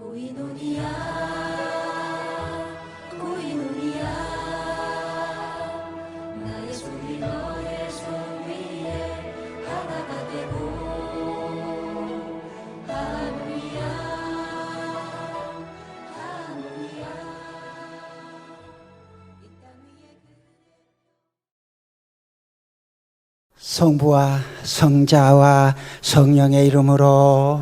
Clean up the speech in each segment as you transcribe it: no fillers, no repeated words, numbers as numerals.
고이노니아 고이노니아 나의 손이 너의 손 위에 하나가 되고 할렐루야 할렐루야 이 땅 위에 성부와 성자와 성령의 이름으로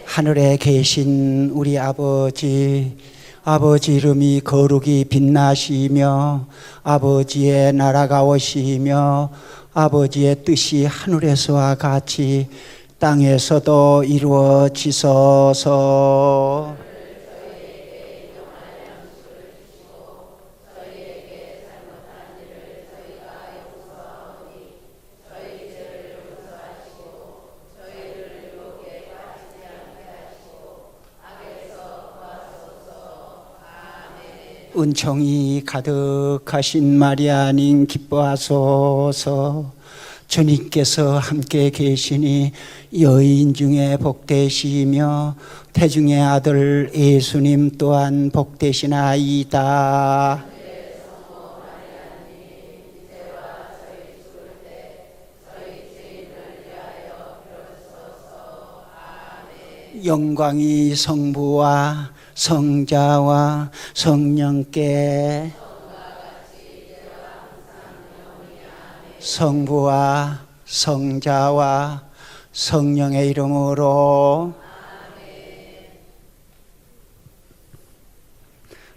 하늘에 계신 우리 아버지 이름이 거룩히 빛나시며 아버지의 나라가 오시며 아버지의 뜻이 하늘에서와 같이 땅에서도 이루어지소서. 은총이 가득하신 마리아님 기뻐하소서. 주님께서 함께 계시니 여인 중에 복되시며 태중의 아들 예수님 또한 복되시나이다. 영광이 성부와 성자와 성령께 성부와 성자와 성령의 이름으로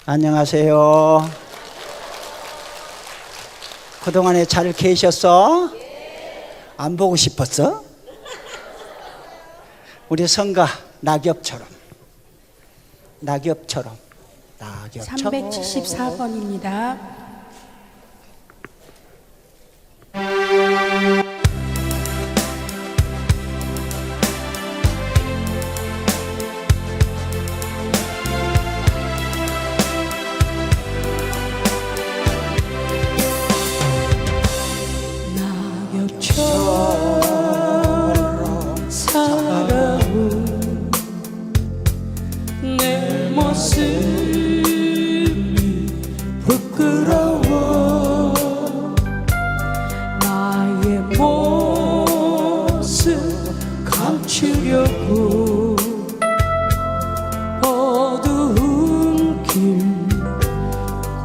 안녕하세요. 그동안에 잘 계셨어? 안 보고 싶었어? 우리 성가 낙엽처럼 374번입니다. 어두운 길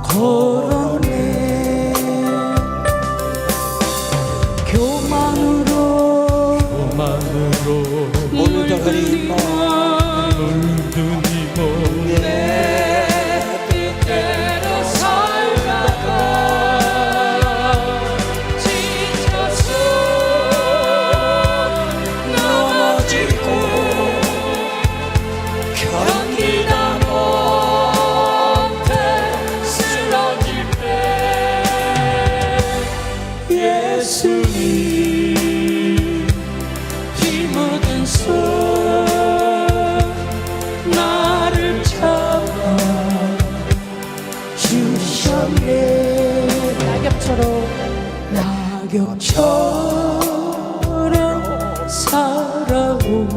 걸어내 교만으로 물들이고 내 뜻대로 살다가 지쳐서 넘어지고 견디다 못해 쓰러질 때 예수님 피 묻은 손 나를 잡아 주셨네. 낙엽처럼 살아온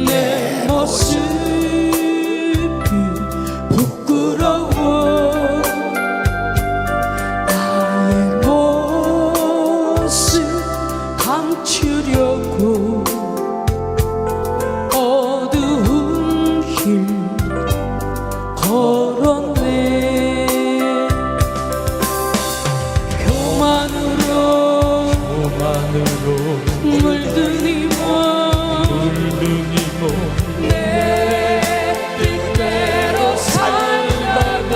내 모습이 부끄러워. 나의 모습 감추려고 어두운 길 걸었네. 교만으로 물든 내 뜻대로 살다가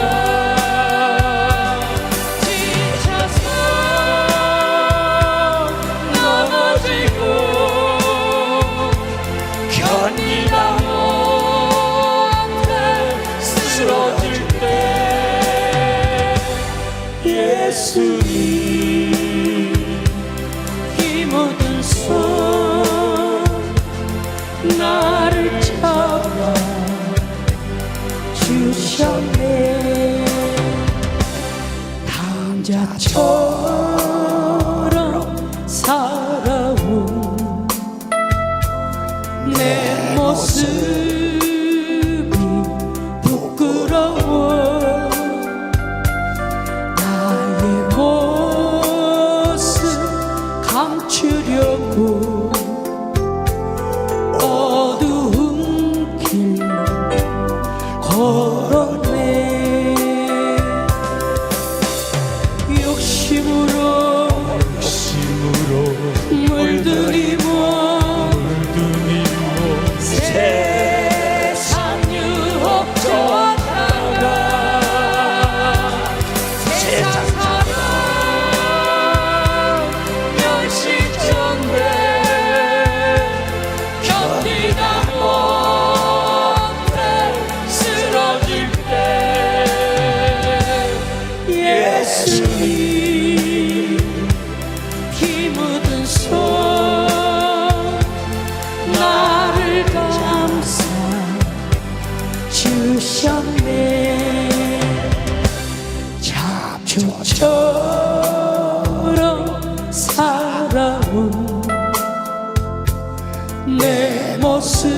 지쳐서 넘어지고 견디다 못해 쓰러질 때 예수님 피 묻은 손 나를 잡아 주셨네. 강자처럼 살아온 내 모습이 부끄러워 나의 모습 감추려고 어두운 길 걸었네 욕심으로 물들이고 세상 유혹조다가 세상 사랑 멸시정돼 견디다 못해 쓰러질 때 예수님 피 묻은 손 나를 감싸 주셨네 잡초처럼 살아온 내 모습이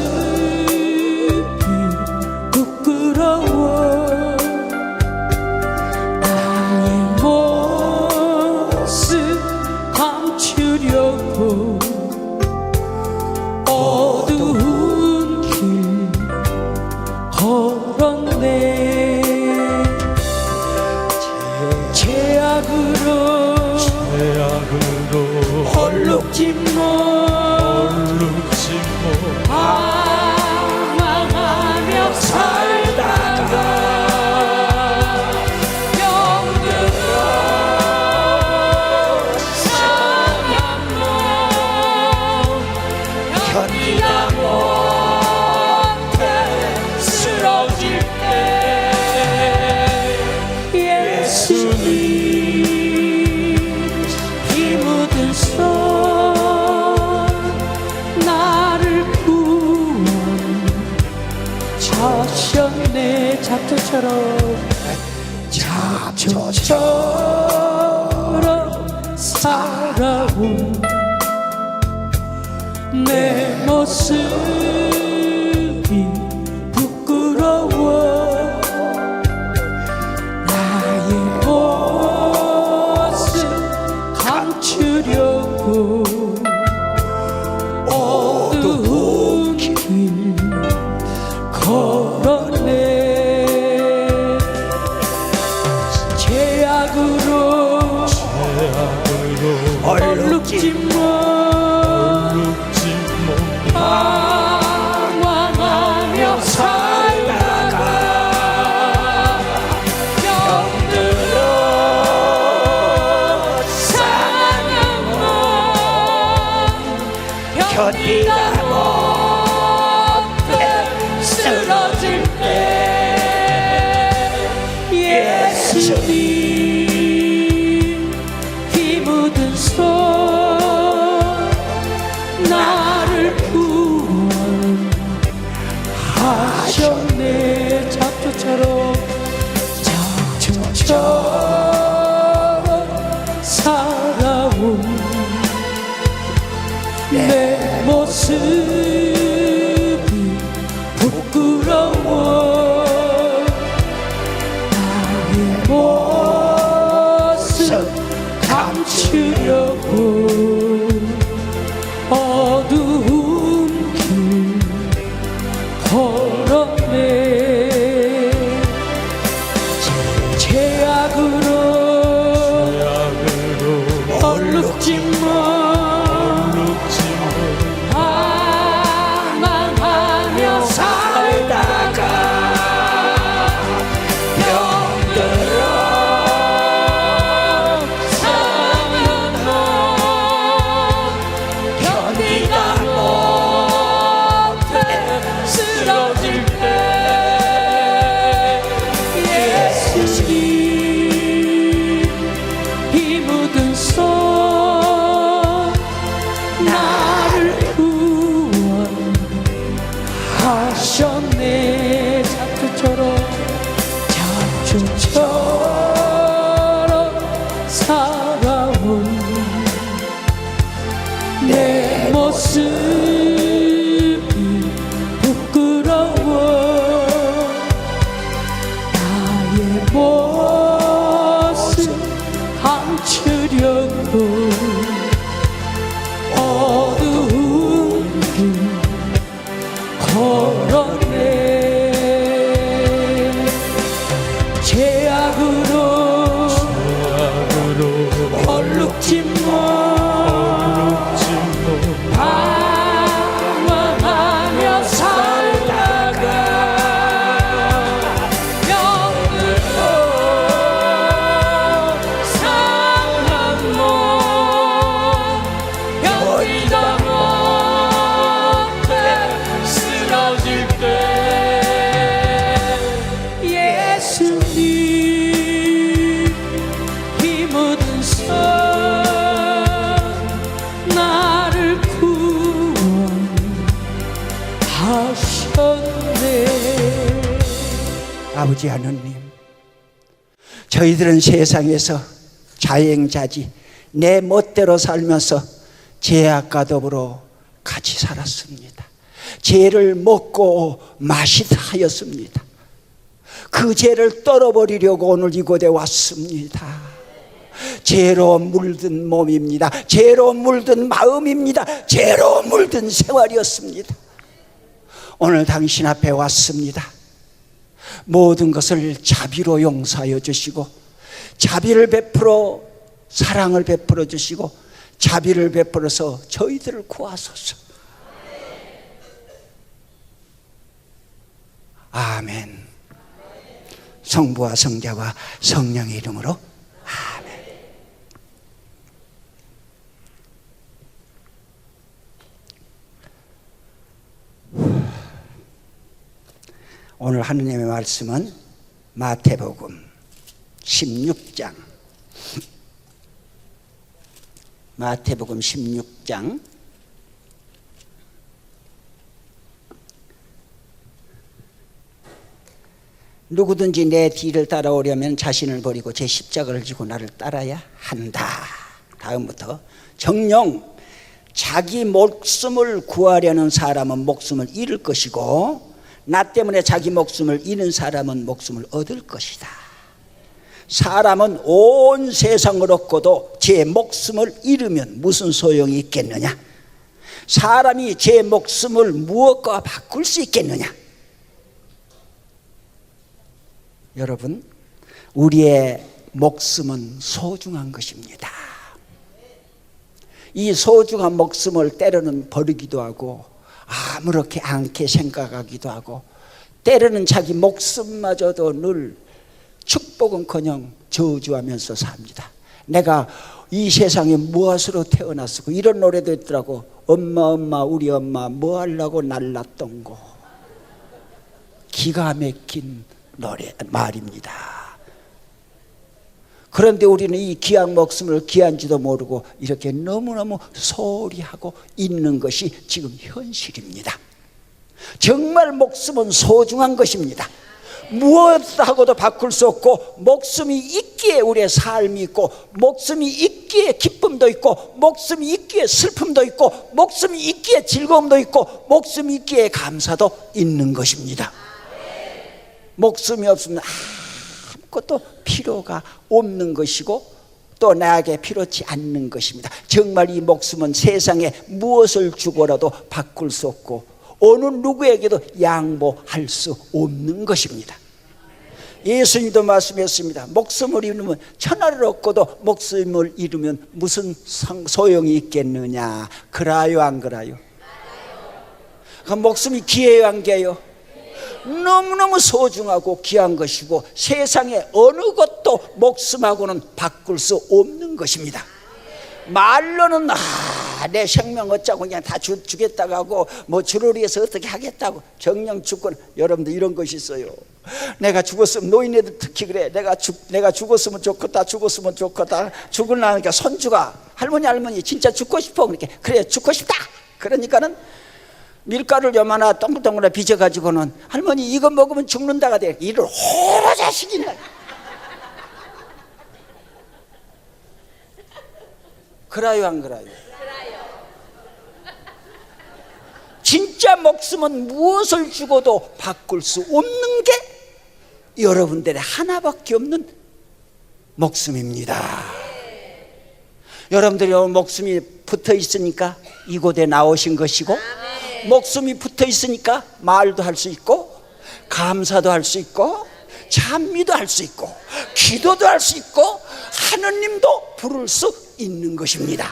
부끄러워 나의 모습 감추려고 어두운 길 걸었네 죄악으로 얼룩짐모 방황하며 살다가 병들어 상한 몸 견디다 못해 쓰러질 때 예수님 피 묻은 손 나를 구원하셨네 잡초처럼 살아온 내 모습이 부끄러워 나의 모습 감추려고 어두운 길 걸었네 죄악으로 얼룩짐모 방황하며 살다가 병들어 상한 몸 견디다 못해 쓰러질 때 예수님 피 묻은 손 나를 구원하셨네 잡초처럼 살아온 내 모습이 부끄러워 나의 모습 감추려고 어두운 길 걸었네 죄악으로 얼룩짐모 방황하며 살다가 병들어 상한 몸 견디다 못해 쓰러질 때 예수님 피 묻은 손 나를 구원하셨네 잡초처럼 살아온 내 모습이 걸어내 죄악으로 얼룩진 몸 방황하며 살다가 영으로 상한 몸 견디다 못해 쓰러질 때 예수님 피 묻은 손 나를 구원하셨네. 아버지 하느님, 저희들은 세상에서 자행자지 내 멋대로 살면서 죄악과 더불어 같이 살았습니다. 죄를 먹고 마시다 하였습니다. 그 죄를 떨어버리려고 오늘 이곳에 왔습니다. 죄로 물든 몸입니다. 죄로 물든 마음입니다. 죄로 물든 생활이었습니다. 오늘 당신 앞에 왔습니다. 모든 것을 자비로 용서하여 주시고 자비를 베풀어 사랑을 베풀어 주시고 자비를 베풀어서 저희들을 구하소서. 아멘. 성부와 성자와 성령의 이름으로 아멘. 오늘 하느님의 말씀은 마태복음 16장 마태복음 16장 누구든지 내 뒤를 따라오려면 자신을 버리고 제 십자가를 지고 나를 따라야 한다. 다음부터 정녕 자기 목숨을 구하려는 사람은 목숨을 잃을 것이고 나 때문에 자기 목숨을 잃는 사람은 목숨을 얻을 것이다. 사람은 온 세상을 얻고도 제 목숨을 잃으면 무슨 소용이 있겠느냐? 사람이 제 목숨을 무엇과 바꿀 수 있겠느냐? 여러분, 우리의 목숨은 소중한 것입니다. 이 소중한 목숨을 때로는 버리기도 하고 아무렇게 않게 생각하기도 하고 때로는 자기 목숨마저도 늘 축복은커녕 저주하면서 삽니다. 내가 이 세상에 무엇으로 태어났고 이런 노래도 있더라고. 엄마 우리 엄마 뭐 하려고 날랐던고. 기가 막힌 노래 말입니다. 그런데 우리는 이 귀한 목숨을 귀한지도 모르고 이렇게 너무너무 소홀히 하고 있는 것이 지금 현실입니다. 정말 목숨은 소중한 것입니다. 무엇하고도 바꿀 수 없고 목숨이 있기에 우리의 삶이 있고 목숨이 있기에 기쁨도 있고 목숨이 있기에 슬픔도 있고 목숨이 있기에 즐거움도 있고 목숨이 있기에 감사도 있는 것입니다. 목숨이 없으면 아무것도 필요가 없는 것이고 또 나에게 필요치 않는 것입니다. 정말 이 목숨은 세상에 무엇을 주고라도 바꿀 수 없고 어느 누구에게도 양보할 수 없는 것입니다. 예수님도 말씀했습니다. 목숨을 잃으면 천하를 얻고도 목숨을 잃으면 무슨 소용이 있겠느냐. 그라요 안 그라요? 그 목숨이 귀해요 안 귀해요? 너무너무 소중하고 귀한 것이고 세상에 어느 것도 목숨하고는 바꿀 수 없는 것입니다. 말로는 내 생명 어쩌고 그냥 다 주겠다고 하고 뭐 주를 위해서 어떻게 하겠다고 정령 죽건 여러분들 이런 것이 있어요. 내가 죽었으면 노인네들 특히 그래. 내가 죽었으면 좋겠다. 죽었으면 좋겠다. 죽으려니까 손주가 할머니 진짜 죽고 싶어. 그러니까 그래 죽고 싶다. 그러니까는 밀가루를 요만하 동글동글하게 빚어가지고는 할머니 이거 먹으면 죽는다가 돼. 이를 호로 자식이나. 그라요 안 그라요? 진짜 목숨은 무엇을 주고도 바꿀 수 없는 게 여러분들의 하나밖에 없는 목숨입니다. 여러분들이 목숨이 붙어 있으니까 이곳에 나오신 것이고 목숨이 붙어 있으니까 말도 할 수 있고, 감사도 할 수 있고, 찬미도 할 수 있고, 기도도 할 수 있고, 하느님도 부를 수 있는 것입니다.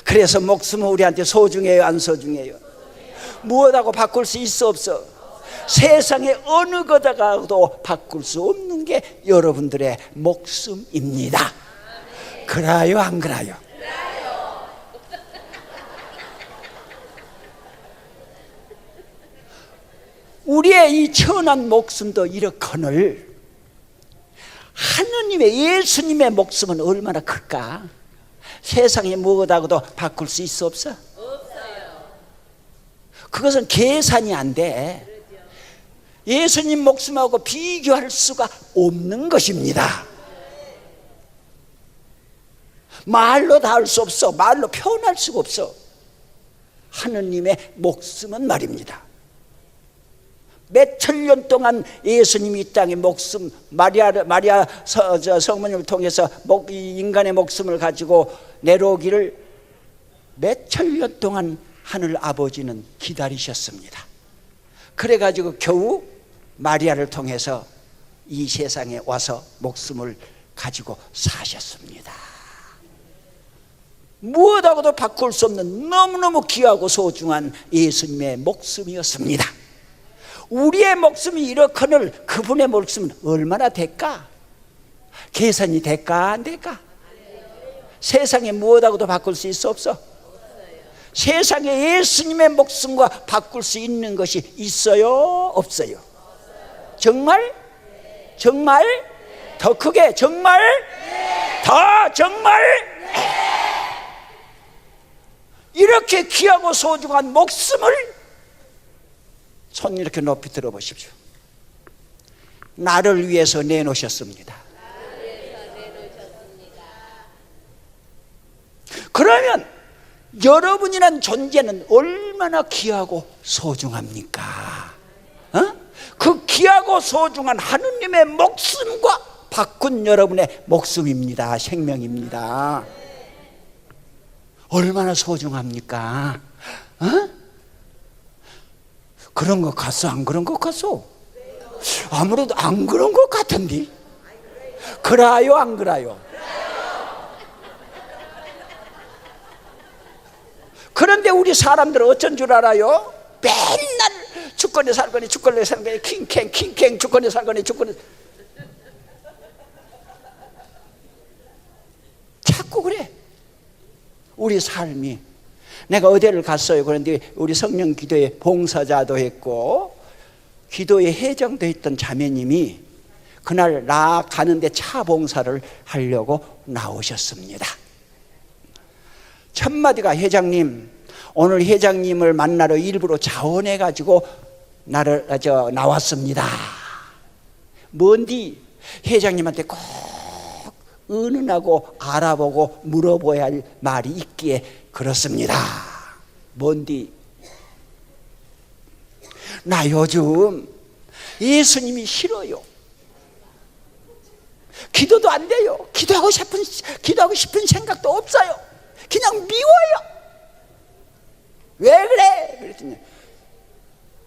그래서 목숨은 우리한테 소중해요, 안 소중해요? 무엇하고 바꿀 수 있어, 없어? 세상에 어느 것하고도 바꿀 수 없는 게 여러분들의 목숨입니다. 그래요, 안 그래요? 우리의 이 천한 목숨도 이렇거늘 하느님의, 예수님의 목숨은 얼마나 클까? 세상에 무엇하고도 바꿀 수 있어, 없어? 없어요. 그것은 계산이 안 돼. 예수님 목숨하고 비교할 수가 없는 것입니다. 말로 다 할 수 없어. 말로 표현할 수가 없어. 하느님의 목숨은 말입니다. 몇 천년 동안 예수님이 이 땅에 목숨, 마리아 성모님을 통해서 인간의 목숨을 가지고 내려오기를 몇 천년 동안 하늘 아버지는 기다리셨습니다. 그래가지고 겨우 마리아를 통해서 이 세상에 와서 목숨을 가지고 사셨습니다. 무엇하고도 바꿀 수 없는 너무너무 귀하고 소중한 예수님의 목숨이었습니다. 우리의 목숨이 이렇거늘 그분의 목숨은 얼마나 될까? 계산이 될까, 안 될까? 세상에 무엇하고도 바꿀 수 있어, 없어? 세상에 예수님의 목숨과 바꿀 수 있는 것이 있어요, 없어요? 정말? 정말? 더 크게 정말? 더 정말? 이렇게 귀하고 소중한 목숨을 손 이렇게 높이 들어보십시오. 나를 위해서 내놓으셨습니다. 그러면 여러분이란 존재는 얼마나 귀하고 소중합니까? 그 귀하고 소중한 하느님의 목숨과 바꾼 여러분의 목숨입니다. 생명입니다. 얼마나 소중합니까? 그런 것 같소, 안 그런 것 같소? 아무래도 안 그런 것 같은데. 그래요, 안 그래요? 그런데 우리 사람들은 어쩐 줄 알아요? 맨날 주권에 살거니 주권에 살거니 킹캥 주권에 살거니 주권에, 자꾸 그래. 우리 삶이, 내가 어디를 갔어요. 그런데 우리 성령 기도에 봉사자도 했고 기도에 회장도 했던 자매님이 그날 나 가는데 차 봉사를 하려고 나오셨습니다. 첫 마디가, 회장님, 오늘 회장님을 만나러 일부러 자원해 가지고 나왔습니다. 뭔디? 회장님한테 꼭 은은하고 알아보고 물어봐야 할 말이 있기에 그렇습니다. 뭔디? 나 요즘 예수님이 싫어요. 기도도 안 돼요. 기도하고 싶은 생각도 없어요. 그냥 미워요. 왜 그래? 그랬더니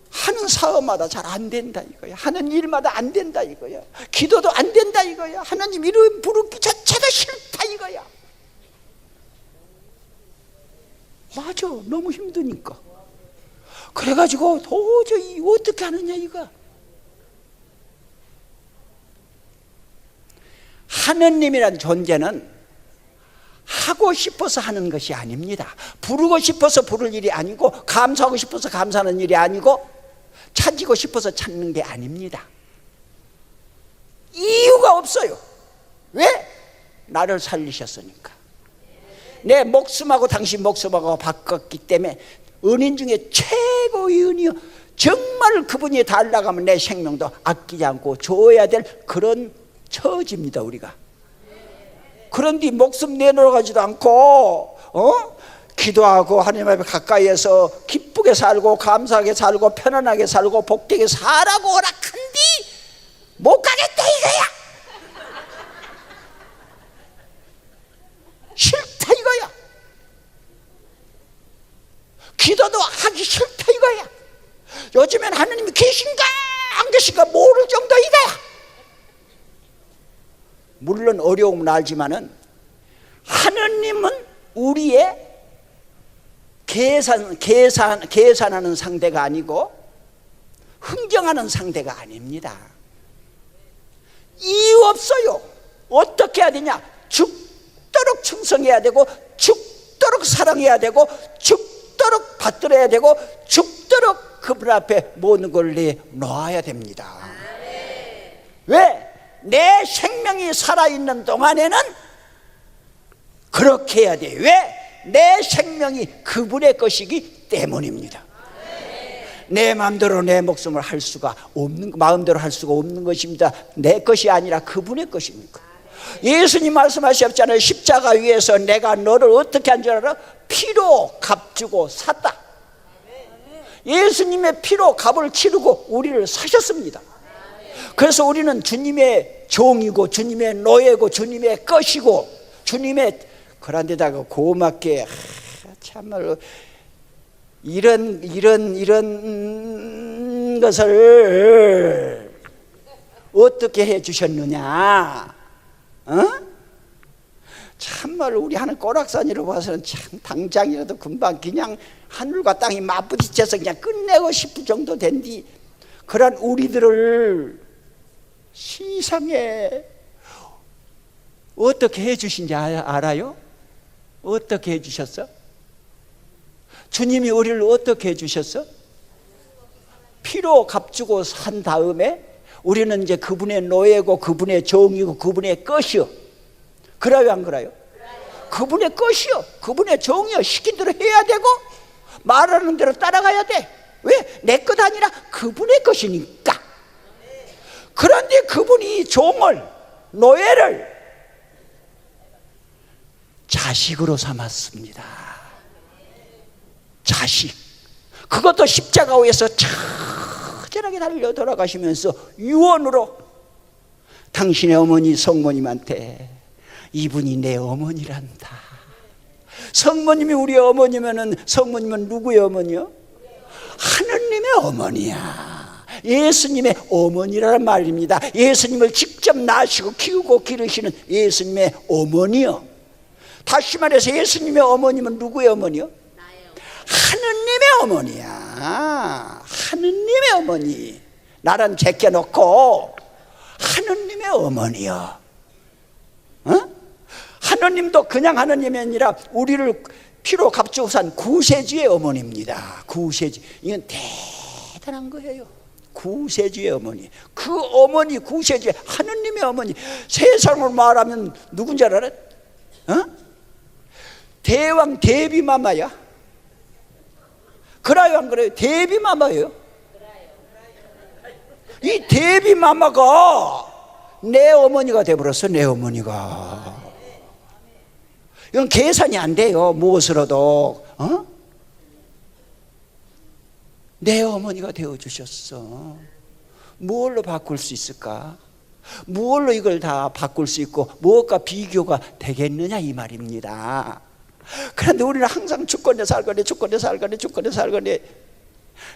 하는 사업마다 잘 안 된다 이거야. 하는 일마다 안 된다 이거야. 기도도 안 된다 이거야. 하나님 이름 부르기 자체가 싫다 이거야. 맞아, 너무 힘드니까. 그래가지고 도저히 어떻게 하느냐 이거. 하느님이란 존재는 하고 싶어서 하는 것이 아닙니다. 부르고 싶어서 부를 일이 아니고, 감사하고 싶어서 감사하는 일이 아니고, 찾고 싶어서 찾는 게 아닙니다. 이유가 없어요. 왜? 나를 살리셨으니까. 내 목숨하고 당신 목숨하고 바꿨기 때문에 은인 중에 최고의 은이요. 정말 그분이 달라가면 내 생명도 아끼지 않고 줘야 될 그런 처지입니다, 우리가. 그런데 목숨 내놓아가지도 않고 기도하고 하나님 앞에 가까이에서 기쁘게 살고 감사하게 살고 편안하게 살고 복되게 살라고 허락한디 못 가겠다 이거야. 싫다 이거야. 기도도 하기 싫다 이거야. 요즘엔 하느님이 계신가 안 계신가 모를 정도 이거야. 물론 어려움은 알지만은 하느님은 우리의 계산하는 상대가 아니고 흥정하는 상대가 아닙니다. 이유 없어요. 어떻게 해야 되냐? 죽도록 충성해야 되고, 죽도록 사랑해야 되고, 죽도록 받들어야 되고, 죽도록 그분 앞에 모든 걸 내놓아야 됩니다. 왜? 내 생명이 살아있는 동안에는 그렇게 해야 돼요. 왜? 내 생명이 그분의 것이기 때문입니다. 내 마음대로 내 목숨을 할 수가 없는, 마음대로 할 수가 없는 것입니다. 내 것이 아니라 그분의 것입니까? 예수님 말씀하셨잖아요. 십자가 위에서 내가 너를 어떻게 한 줄 알아? 피로 값주고 샀다. 예수님의 피로 값을 치르고 우리를 사셨습니다. 그래서 우리는 주님의 종이고 주님의 노예고 주님의 것이고 주님의, 그런데다가 고맙게 참말로 이런 것을 어떻게 해 주셨느냐? 참말로 우리 하는 꼬락산이로 봐서는 참 당장이라도 금방 그냥 하늘과 땅이 맞부딪혀서 그냥 끝내고 싶을 정도 된디, 그런 우리들을 세상에 어떻게 해 주신지 알아요? 어떻게 해 주셨어? 주님이 우리를 어떻게 해 주셨어? 피로 값주고 산 다음에 우리는 이제 그분의 노예고 그분의 종이고 그분의 것이요. 그래요 안 그래요? 그분의 것이요, 그분의 종이요. 시킨 대로 해야 되고 말하는 대로 따라가야 돼. 왜? 내 것 아니라 그분의 것이니까. 그런데 그분이 종을, 노예를 자식으로 삼았습니다. 자식. 그것도 십자가 위에서 처절하게 달려 돌아가시면서 유언으로 당신의 어머니 성모님한테 이분이 내 어머니란다. 성모님이 우리 어머니면은 성모님은 누구의 어머니요? 하느님의 어머니야. 예수님의 어머니라는 말입니다. 예수님을 직접 낳으시고 키우고 기르시는 예수님의 어머니요. 다시 말해서 예수님의 어머님은 누구의 어머니요? 하느님의 어머니야. 하느님의 어머니. 나는 제껴놓고 하느님의 어머니요. 하느님도 그냥 하느님이 아니라 우리를 피로 값주고 산 구세주의 어머니입니다. 구세주. 이건 대단한 거예요. 구세주의 어머니. 그 어머니 구세주의 하느님의 어머니. 세상을 말하면 누군지 알아? 대왕 대비마마야. 그래요 안 그래요? 대비마마예요. 이 대비마마가 내 어머니가 돼버렸어. 내 어머니가. 이건 계산이 안 돼요. 무엇으로도. 내 어머니가 되어주셨어. 무엇로 바꿀 수 있을까? 무엇로 이걸 다 바꿀 수 있고 무엇과 비교가 되겠느냐 이 말입니다. 그런데 우리는 항상 주권에 살거니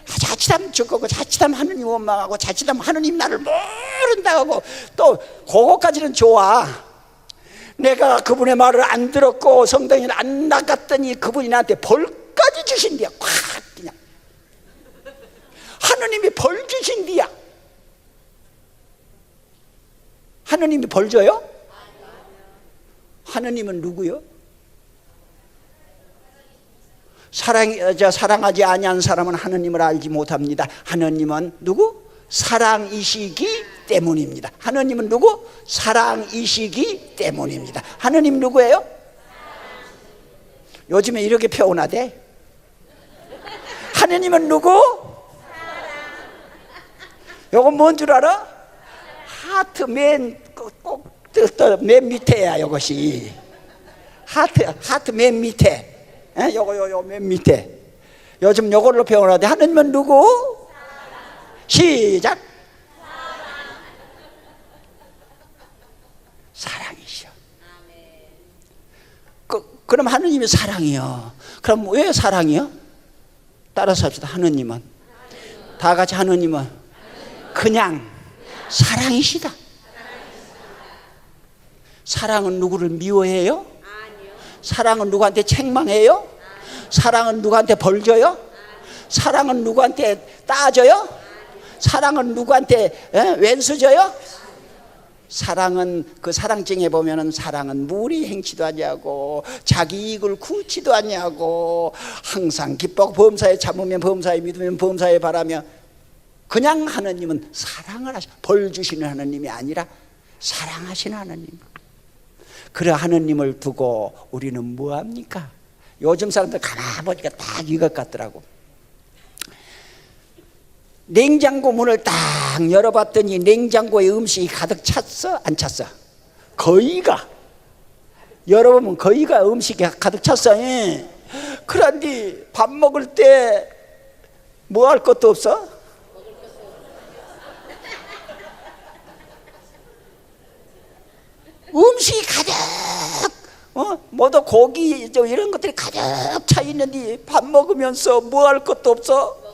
자칫하면 죽고 자칫하면 하느님 원망하고 자칫하면 하느님 나를 모른다 하고 또 그거까지는 좋아. 내가 그분의 말을 안 들었고 성당에 안 나갔더니 그분이 나한테 벌까지 주신디야. 콱 그냥 하느님이 벌 주신디야. 하느님이 벌 줘요? 하느님은 누구요? 사랑하지 아니한 사람은 하느님을 알지 못합니다. 하느님은 누구? 사랑이시기 때문입니다. 하느님은 누구? 사랑이시기 때문입니다. 하느님 누구예요? 요즘에 이렇게 표현하대. 하느님은 누구? 요건 뭔 줄 알아? 하트 맨 밑에야. 이것이 하트 맨 밑에. 요거 맨 밑에. 요즘 요걸로 표현하되 하느님은 누구? 시작. 사랑이셔. 그럼 하느님이 사랑이요. 그럼 왜 사랑이요? 따라서 합시다. 하느님은, 다 같이 하느님은 그냥 사랑이시다. 사랑은 누구를 미워해요? 사랑은 누구한테 책망해요? 사랑은 누구한테 벌줘요? 사랑은 누구한테 따져요? 사랑은 누구한테 왼수져요? 사랑은 그 사랑증에 보면은 사랑은 무리 행치도 아니하고 자기 이익을 구치도 아니하고 항상 기뻐 범사에 참으면 범사에 믿으면 범사에 바라며 그냥 하느님은 사랑을 하시 벌 주시는 하느님이 아니라 사랑하시는 하느님. 그래 하느님을 두고 우리는 뭐합니까? 요즘 사람들 가만히 보니까 딱 이것 같더라고. 냉장고 문을 딱 열어봤더니 냉장고에 음식이 가득 찼어? 안 찼어? 거의가 열어보면 거의가 음식이 가득 찼어. 예. 그런데 밥 먹을 때 뭐 할 것도 없어? 음식이 가득 뭐도 고기 이런 것들이 가득 차 있는데 밥 먹으면서 뭐 할 것도 없어?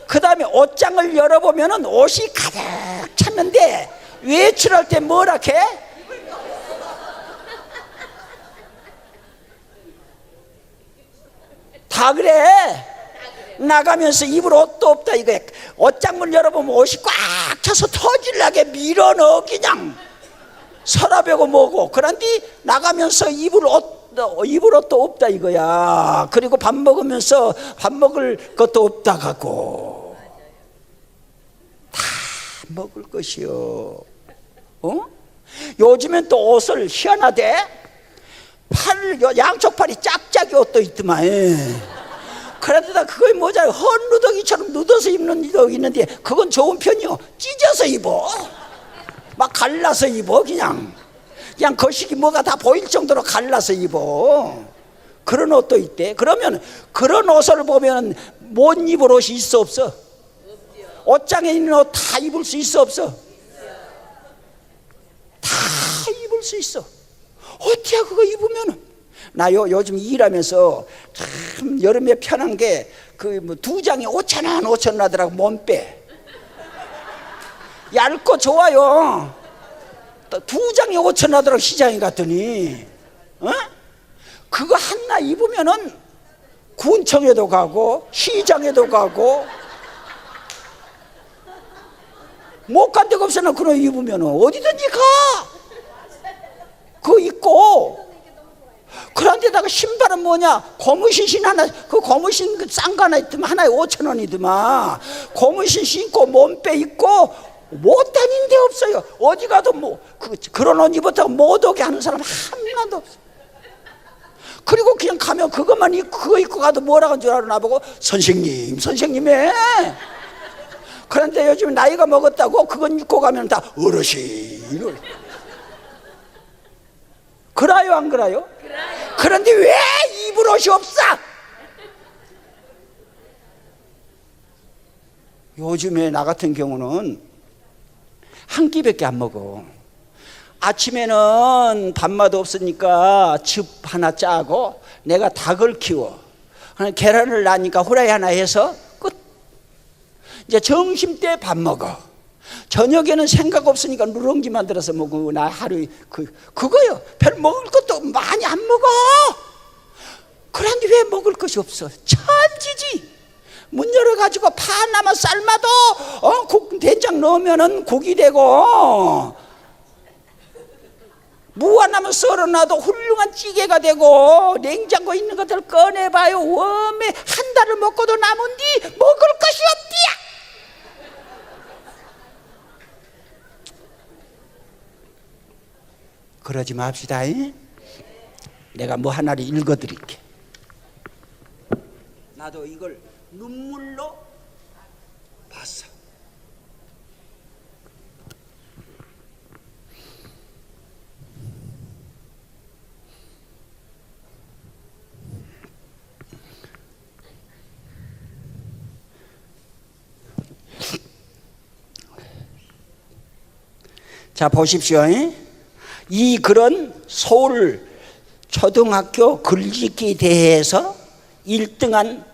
그 다음에 옷장을 열어보면 옷이 가득 찼는데 외출할 때 뭐라 해? 다 그래. 나가면서 입을 옷도 없다 이거야. 옷장문 열어보면 옷이 꽉 차서 터질라게 밀어넣어 그냥 서랍이고 뭐고. 그런데 나가면서 입을 옷도 없다 이거야. 그리고 밥 먹으면서 밥 먹을 것도 없다 가고 다 먹을 것이요. 요즘엔 또 옷을 희한하대. 양쪽 팔이 짝짝이 옷도 있더만. 그런데다 그거에 모자라 헌누더기처럼 누더서 입는 이도 있는데 그건 좋은 편이요. 찢어서 입어. 막 갈라서 입어. 그냥 거시기 뭐가 다 보일 정도로 갈라서 입어. 그런 옷도 있대. 그러면 그런 옷을 보면 못 입을 옷이 있어 없어? 옷장에 있는 옷 다 입을 수 있어 없어? 다 입을 수 있어. 어때야 그거 입으면은. 나 요즘 일하면서 참 여름에 편한 게 그 뭐 2장에 5,000원 하더라고. 몸빼 얇고 좋아요. 2장에 5,000원 하더라고. 시장에 갔더니 그거 하나 입으면은 군청에도 가고 시장에도 가고 못 간 데가 없어. 나 그거 입으면은 어디든지 가. 그거 입고. 그런데다가 신발은 뭐냐? 고무신 하나, 그 고무신 그 싼 거 하나 있더만 하나에 5,000원이더만. 고무신 신고 몸빼 입고 못 다닌 데 없어요. 어디 가도 뭐 그런 옷 입었다고 못 오게 하는 사람 한명도 없어. 그리고 그냥 가면 그것만 입고 그거 입고 가도 뭐라고 하는 줄 알아. 나보고 선생님에. 그런데 요즘 나이가 먹었다고 그건 입고 가면 다 어르신. 그래요 안 그래요? 그런데 왜 입을 옷이 없어? 요즘에 나 같은 경우는 한 끼밖에 안 먹어. 아침에는 밥맛 없으니까 즙 하나 짜고 내가 닭을 키워. 계란을 낳으니까 후라이 하나 해서 끝. 이제 점심 때 밥 먹어. 저녁에는 생각 없으니까 누룽지 만들어서 먹고 나 하루 그거요. 별 먹을 것도 많이 안 먹어. 그런데 왜 먹을 것이 없어? 천지지. 문 열어가지고 파 하나만 삶아도 된장 넣으면은 국이 되고 무 하나만 썰어놔도 훌륭한 찌개가 되고 냉장고에 있는 것들 꺼내봐요. 웜에 한 달을 먹고도 남은 뒤 먹을 것이 없디야. 그러지 맙시다. 내가 뭐 하나를 읽어드릴게. 나도 이걸 눈물로 봤어. 자 보십시오. 이 글은 소를 초등학교 글짓기 대회에서 1등한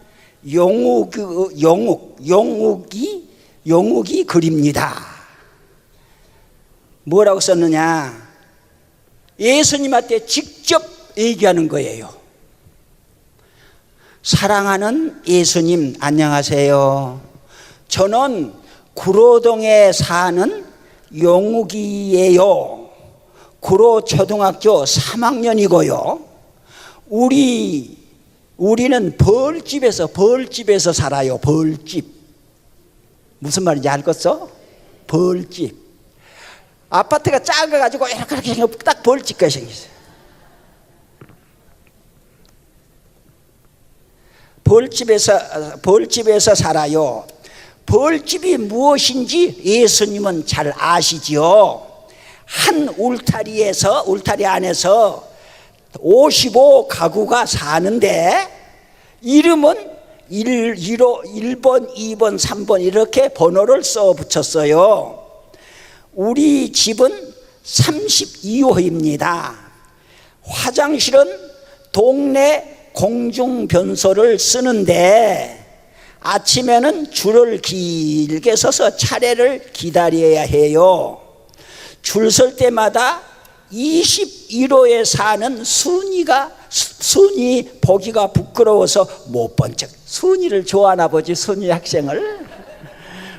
용욱이 글입니다. 뭐라고 썼느냐? 예수님한테 직접 얘기하는 거예요. 사랑하는 예수님, 안녕하세요. 저는 구로동에 사는 용욱이에요. 구로초등학교 3학년이고요. 우리는 벌집에서 살아요. 벌집. 무슨 말인지 알겠어? 벌집. 아파트가 작아가지고 이렇게 딱 벌집까지 생겼어요. 벌집에서 살아요. 벌집이 무엇인지 예수님은 잘 아시지요. 한 울타리 안에서 55가구가 사는데 이름은 1번, 2번, 3번 이렇게 번호를 써 붙였어요. 우리 집은 32호입니다. 화장실은 동네 공중변소를 쓰는데 아침에는 줄을 길게 서서 차례를 기다려야 해요. 줄 설 때마다 21호에 사는 순이 보기가 부끄러워서 못 본 척. 순이를 좋아하나 보지. 순이 학생을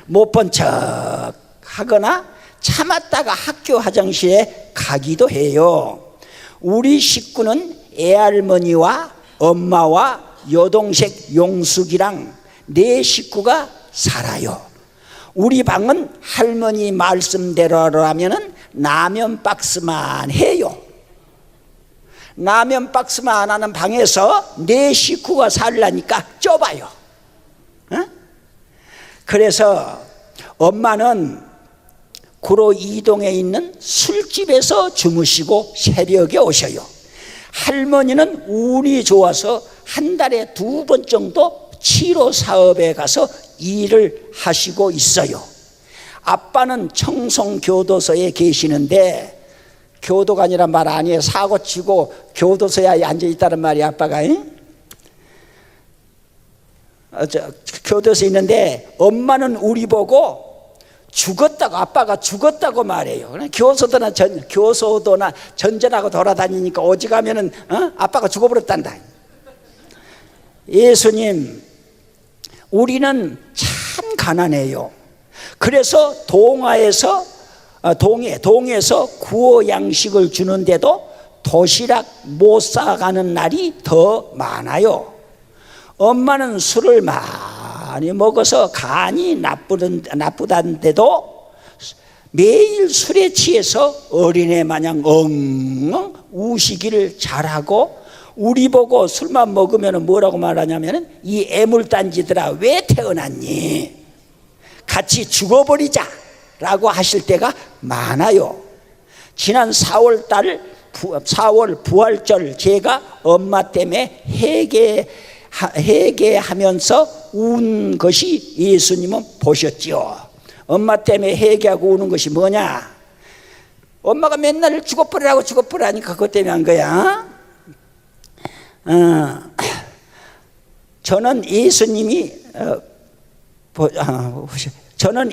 못 본 척 하거나 참았다가 학교 화장실에 가기도 해요. 우리 식구는 애할머니와 엄마와 여동생 용숙이랑 4식구가 살아요. 우리 방은 할머니 말씀대로라면 라면 박스만 해요. 라면 박스만 하는 방에서 4식구가 살라니까 좁아요. 그래서 엄마는 구로 이동에 있는 술집에서 주무시고 새벽에 오셔요. 할머니는 운이 좋아서 한 달에 2번 정도 치료 사업에 가서 일을 하시고 있어요. 아빠는 청송교도소에 계시는데, 교도가 아니란 말 아니에요. 사고 치고 교도소에 앉아있다는 말이야. 아빠가 교도소에 있는데 엄마는 우리 보고 죽었다고, 아빠가 죽었다고 말해요. 교도나 전전하고 돌아다니니까 오직하면은 아빠가 죽어버렸단다. 예수님, 우리는 참 가난해요. 그래서 동에서 구호 양식을 주는데도 도시락 못 사가는 날이 더 많아요. 엄마는 술을 많이 먹어서 간이 나쁘다는데도 매일 술에 취해서 어린애 마냥 엉엉 우시기를 잘하고, 우리 보고 술만 먹으면 뭐라고 말하냐면, 이 애물단지들아 왜 태어났니? 같이 죽어버리자 라고 하실 때가 많아요. 지난 4월 부활절 제가 엄마 때문에 회개하면서 운 것이 예수님은 보셨지요. 엄마 때문에 회개하고 우는 것이 뭐냐? 엄마가 맨날 죽어버리라니까 그것 때문에 한 거야. 저는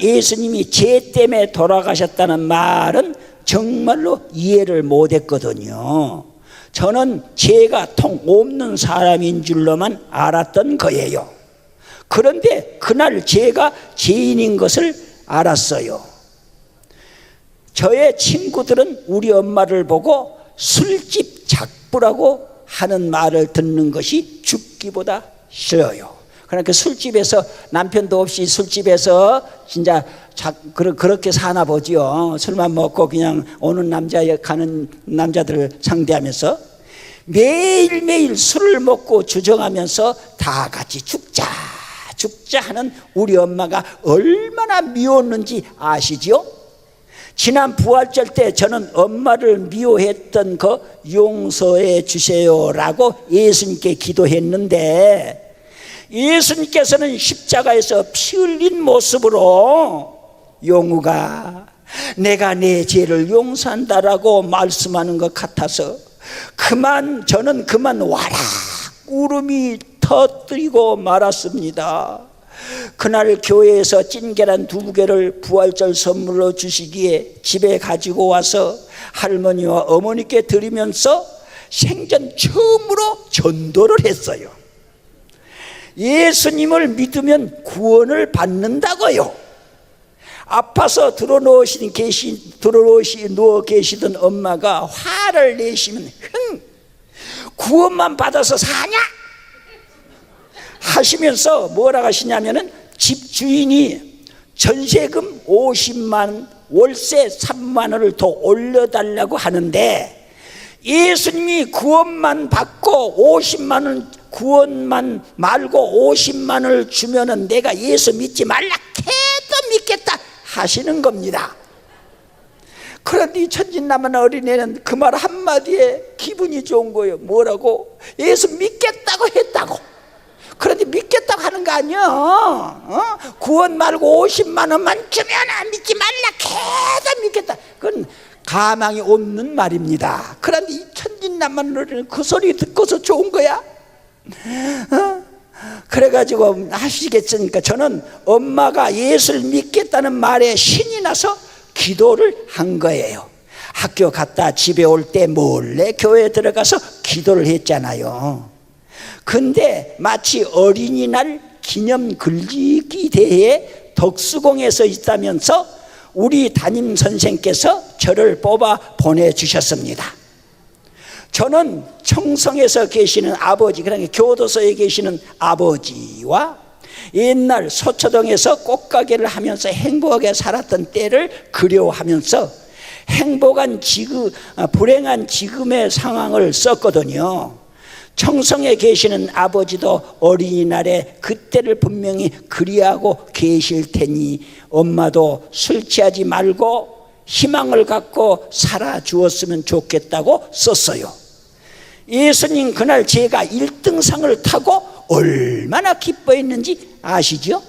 예수님이 죄 때문에 돌아가셨다는 말은 정말로 이해를 못했거든요. 저는 죄가 통 없는 사람인 줄로만 알았던 거예요. 그런데 그날 제가 죄인인 것을 알았어요. 저의 친구들은 우리 엄마를 보고 술집 작부라고 하는 말을 듣는 것이 죽기보다 싫어요. 그러니까 술집에서, 남편도 없이 술집에서 진짜 그렇게 사나 보지요. 술만 먹고 그냥 오는 남자에 가는 남자들을 상대하면서 매일매일 술을 먹고 주정하면서 다 같이 죽자 하는 우리 엄마가 얼마나 미웠는지 아시죠? 지난 부활절 때 저는 엄마를 미워했던 거 용서해 주세요라고 예수님께 기도했는데, 예수님께서는 십자가에서 피 흘린 모습으로 용우가 내가 내 죄를 용서한다라고 말씀하는 것 같아서 저는 그만 와락 울음이 터뜨리고 말았습니다. 그날 교회에서 찐계란 2개를 부활절 선물로 주시기에 집에 가지고 와서 할머니와 어머니께 드리면서 생전 처음으로 전도를 했어요. 예수님을 믿으면 구원을 받는다고요. 아파서 누워 계시던 엄마가 화를 내시면 구원만 받아서 사냐? 하시면서 뭐라 하시냐면은 집주인이 전세금 50만, 월세 3만 원을 더 올려달라고 하는데 예수님이 구원만 받고 50만 원, 구원만 말고 50만 원을 주면은 내가 예수 믿지 말라 해도 믿겠다 하시는 겁니다. 그런데 이 천진난만 어린애는 그 말 한마디에 기분이 좋은 거예요. 뭐라고? 예수 믿겠다고 했다고. 그런데 믿겠다고 하는 거 아니야. 구원 말고 50만 원만 주면 안 믿지 말라 해도 믿겠다. 그건 가망이 없는 말입니다. 그런데 이 천진난만 어린애는 그 소리 듣고서 좋은 거야. 그래가지고 하시겠으니까 저는 엄마가 예수를 믿겠다는 말에 신이 나서 기도를 한 거예요. 학교 갔다 집에 올 때 몰래 교회에 들어가서 기도를 했잖아요. 근데 마치 어린이날 기념 글짓기 대회에 덕수궁에서 있다면서 우리 담임 선생께서 저를 뽑아 보내주셨습니다. 저는 청성에서 계시는 아버지, 그러니까 교도소에 계시는 아버지와 옛날 소초동에서 꽃가게를 하면서 행복하게 살았던 때를 그려하면서 불행한 지금의 상황을 썼거든요. 청성에 계시는 아버지도 어린이날에 그때를 분명히 그리하고 계실 테니 엄마도 술 취하지 말고 희망을 갖고 살아주었으면 좋겠다고 썼어요. 예수님 그날 제가 1등상을 타고 얼마나 기뻐했는지 아시죠?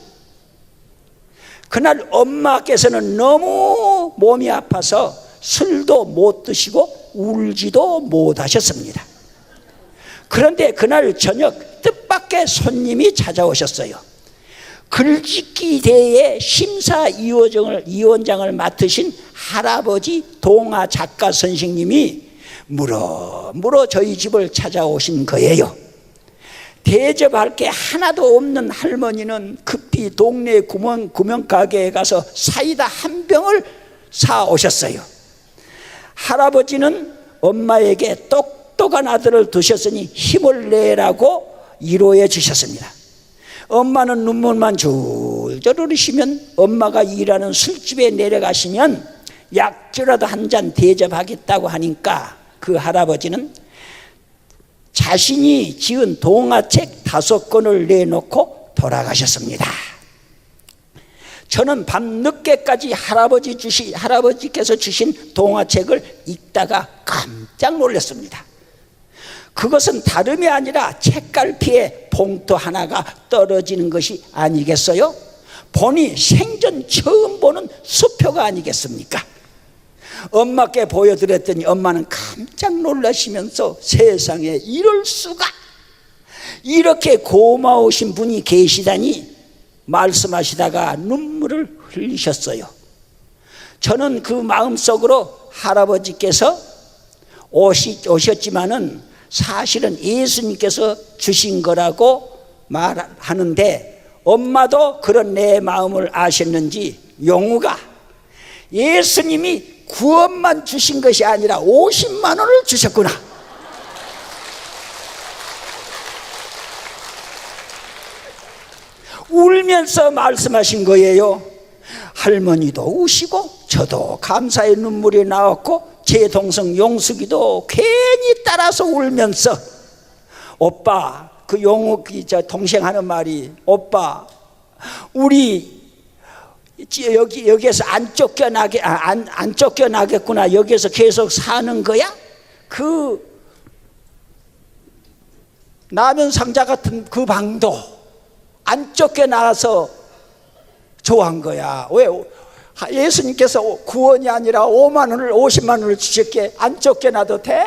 그날 엄마께서는 너무 몸이 아파서 술도 못 드시고 울지도 못하셨습니다. 그런데 그날 저녁 뜻밖의 손님이 찾아오셨어요. 글짓기 대회 심사위원장을 맡으신 할아버지 동아 작가 선생님이 물어 저희 집을 찾아오신 거예요. 대접할 게 하나도 없는 할머니는 급히 동네 구멍가게에 가서 사이다 한 병을 사 오셨어요. 할아버지는 엄마에게 똑똑한 아들을 두셨으니 힘을 내라고 위로해 주셨습니다. 엄마는 눈물만 줄줄 흘리시면 엄마가 일하는 술집에 내려가시면 약주라도 한 잔 대접하겠다고 하니까 그 할아버지는 자신이 지은 동화책 5권을 내놓고 돌아가셨습니다. 저는 밤늦게까지 할아버지께서 주신 동화책을 읽다가 깜짝 놀랐습니다. 그것은 다름이 아니라 책갈피에 봉투 하나가 떨어지는 것이 아니겠어요? 보니 생전 처음 보는 수표가 아니겠습니까? 엄마께 보여드렸더니 엄마는 깜짝 놀라시면서 세상에 이럴 수가, 이렇게 고마우신 분이 계시다니 말씀하시다가 눈물을 흘리셨어요. 저는 그 마음속으로 할아버지께서 오셨지만은 사실은 예수님께서 주신 거라고 말하는데 엄마도 그런 내 마음을 아셨는지 용우가 예수님이 구원만 주신 것이 아니라 50만 원을 주셨구나. 울면서 말씀하신 거예요. 할머니도 우시고 저도 감사의 눈물이 나왔고 제 동생 용숙이도 괜히 따라서 울면서 오빠, 그 용욱이 저 동생 하는 말이 오빠 우리 여기에서 안 쫓겨나겠구나. 여기에서 계속 사는 거야? 그 라면 상자 같은 그 방도 안 쫓겨나서 좋아한 거야. 왜? 예수님께서 구원이 아니라 50만 원을 주셨기에 안 쫓겨나도 돼?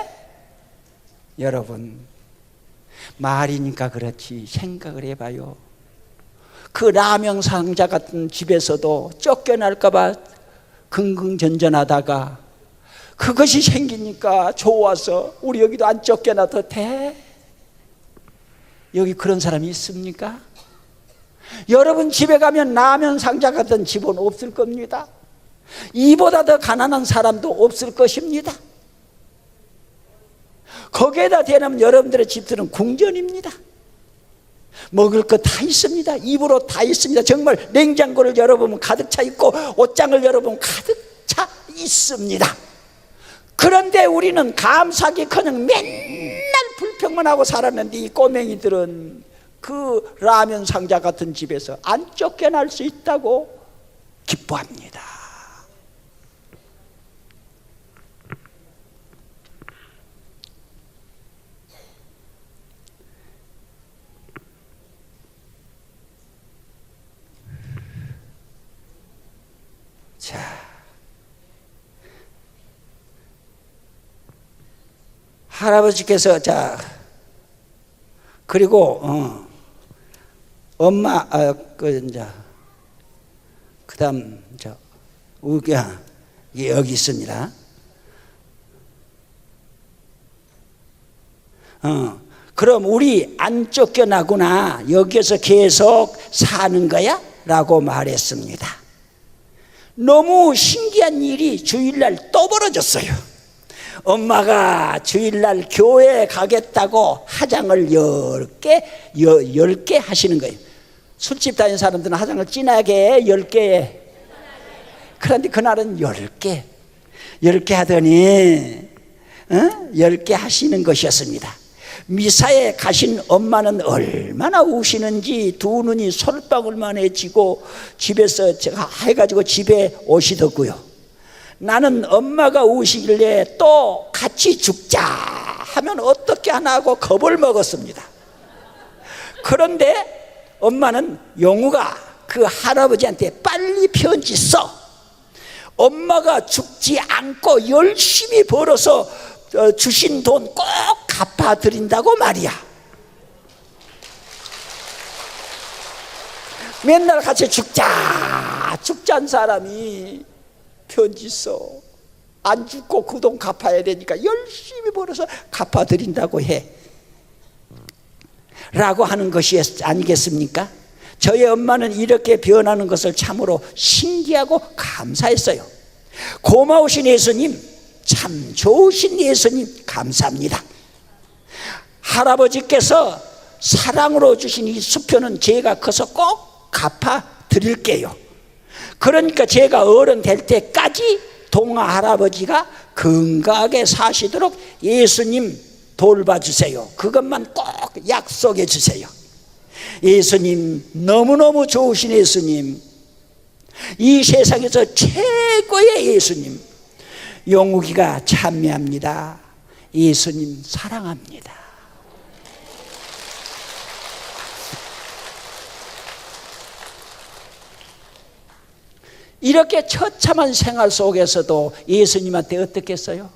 여러분, 말이니까 그렇지 생각을 해봐요. 그 라면 상자 같은 집에서도 쫓겨날까 봐 긍긍전전하다가 그것이 생기니까 좋아서 우리 여기도 안 쫓겨나도 돼? 여기 그런 사람이 있습니까? 여러분 집에 가면 라면 상자 같은 집은 없을 겁니다. 이보다 더 가난한 사람도 없을 것입니다. 거기에다 대면 여러분들의 집들은 궁전입니다. 먹을 거 다 있습니다. 입으로 다 있습니다. 정말 냉장고를 열어보면 가득 차 있고 옷장을 열어보면 가득 차 있습니다. 그런데 우리는 감사하기커녕 맨날 불평만 하고 살았는데 이 꼬맹이들은 그 라면 상자 같은 집에서 안 쫓겨날 수 있다고 기뻐합니다. 자, 할아버지께서 자 그리고 엄마 그다음 우기야 여기 있습니다. 그럼 우리 안 쫓겨나구나 여기에서 계속 사는 거야? 라고 말했습니다. 너무 신기한 일이 주일날 또 벌어졌어요. 엄마가 주일날 교회에 가겠다고 화장을 10개 하시는 거예요. 술집 다니는 사람들은 화장을 진하게 10개. 그런데 그날은 10개 하더니 10개 하시는 것이었습니다. 미사에 가신 엄마는 얼마나 우시는지 두 눈이 솔방울만해지고 집에서 제가 해가지고 집에 오시더고요. 나는 엄마가 우시길래 또 같이 죽자 하면 어떻게 하나 하고 겁을 먹었습니다. 그런데 엄마는 용우가 그 할아버지한테 빨리 편지 써. 엄마가 죽지 않고 열심히 벌어서 주신 돈 꼭 갚아드린다고 말이야. 맨날 같이 죽자는 사람이 편지 써. 안 죽고 그 돈 갚아야 되니까 열심히 벌어서 갚아드린다고 해 라고 하는 것이 아니겠습니까? 저희 엄마는 이렇게 변하는 것을 참으로 신기하고 감사했어요. 고마우신 예수님, 참 좋으신 예수님 감사합니다. 할아버지께서 사랑으로 주신 이 수표는 제가 커서 꼭 갚아드릴게요. 그러니까 제가 어른 될 때까지 동아 할아버지가 건강하게 사시도록 예수님 돌봐주세요. 그것만 꼭 약속해 주세요. 예수님, 너무너무 좋으신 예수님, 이 세상에서 최고의 예수님, 용욱이가 찬미합니다. 예수님 사랑합니다. 이렇게 처참한 생활 속에서도 예수님한테 어떻게 했어요?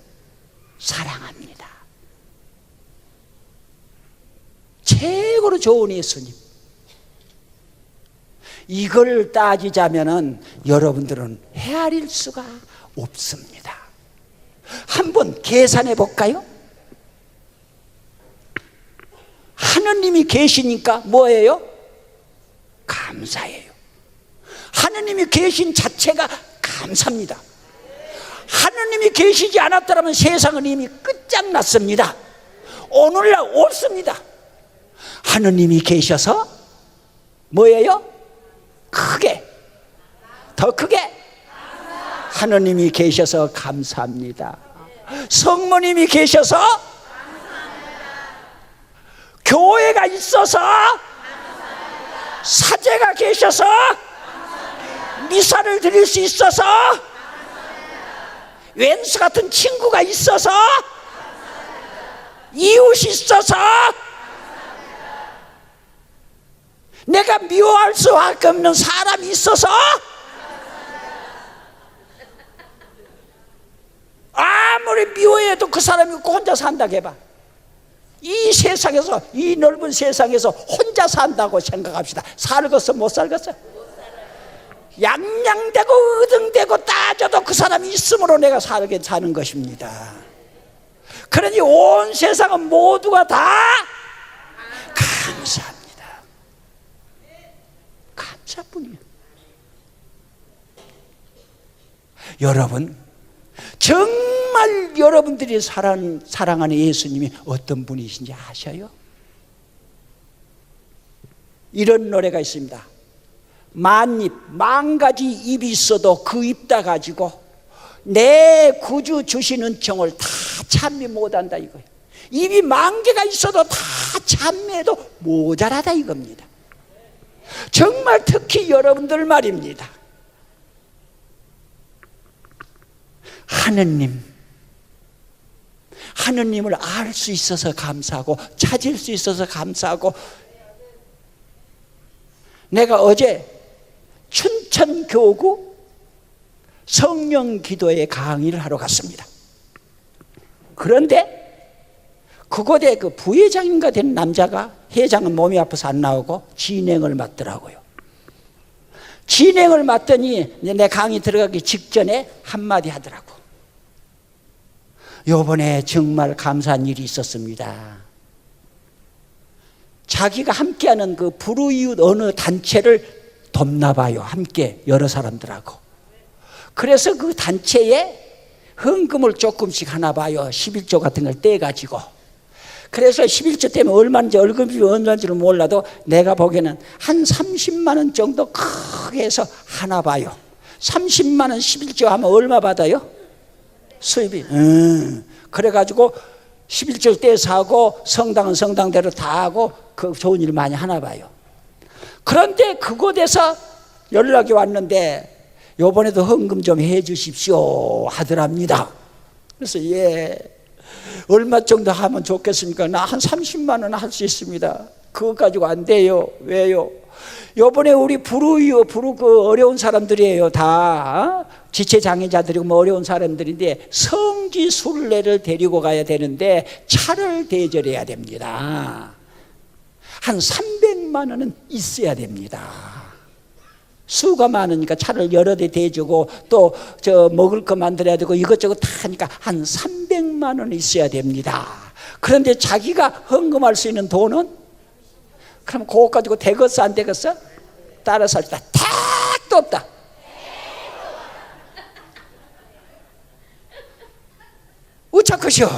사랑합니다. 최고로 좋은 예수님. 이걸 따지자면은 여러분들은 헤아릴 수가 없습니다. 한번 계산해 볼까요? 하느님이 계시니까 뭐예요? 감사해요. 하느님이 계신 자체가 감사합니다. 하느님이 계시지 않았더라면 세상은 이미 끝장났습니다. 오늘날 없습니다. 하느님이 계셔서 뭐예요? 크게, 더 크게 하느님이 계셔서 감사합니다. 성모님이 계셔서 교회가 있어서 사제가 계셔서 미사를 드릴 수 있어서 왼수 같은 친구가 있어서 이웃이 있어서 내가 미워할 수밖에 없는 사람이 있어서 아무리 미워해도 그 사람이 혼자 산다고 해봐. 이 세상에서, 이 넓은 세상에서 혼자 산다고 생각합시다. 살겠어 못 살겠어? 양양되고 의등되고 따져도 그 사람이 있으므로 내가 사는 것입니다. 그러니 온 세상은 모두가 다 감사합니다. 감사뿐이에요. 여러분, 정말 여러분들이 사랑하는 예수님이 어떤 분이신지 아셔요? 이런 노래가 있습니다. 만입, 만가지 입이 있어도 그 입 다 가지고 내 구주 주신 은총을 다 찬미 못한다 이거예요. 입이 만 개가 있어도 다 찬미해도 모자라다 이겁니다. 정말 특히 여러분들 말입니다. 하느님을 알 수 있어서 감사하고 찾을 수 있어서 감사하고, 내가 어제 춘천교구 성령기도회 강의를 하러 갔습니다. 그런데 그곳에 그 부회장인가 된 남자가, 회장은 몸이 아파서 안 나오고 진행을 맡더라고요. 진행을 맡더니 내 강의 들어가기 직전에 한마디 하더라고. 요번에 정말 감사한 일이 있었습니다. 자기가 함께하는 그 불우이웃 어느 단체를 돕나 봐요. 함께 여러 사람들하고. 그래서 그 단체에 헌금을 조금씩 하나 봐요. 11조 같은 걸 떼가지고. 그래서 11조 때문에 얼마인지, 월급이 얼마인지를 몰라도 내가 보기에는 한 30만 원 정도 크게 해서 하나 봐요. 30만 원 11조 하면 얼마 받아요? 수입이. 그래가지고 11조 떼서 하고, 성당은 성당대로 다 하고, 그 좋은 일 많이 하나 봐요. 그런데 그곳에서 연락이 왔는데 요번에도 헌금 좀 해 주십시오 하더랍니다. 그래서 예, 얼마 정도 하면 좋겠습니까? 나 한 30만 원 할 수 있습니다. 그거 가지고 안 돼요. 왜요? 요번에 우리 그 어려운 사람들이에요. 다 지체장애자들이고 뭐 어려운 사람들인데 성지순례를 데리고 가야 되는데 차를 대절해야 됩니다. 한 300만 원은 있어야 됩니다. 수가 많으니까 차를 여러 대 대주고 또 먹을 거 만들어야 되고 이것저것 다 하니까 한 300만 원 있어야 됩니다. 그런데 자기가 헌금할 수 있는 돈은, 그럼 그거 가지고 되겠어 안 되겠어? 따라서 할 때 택도 없다. 어쩌것이요?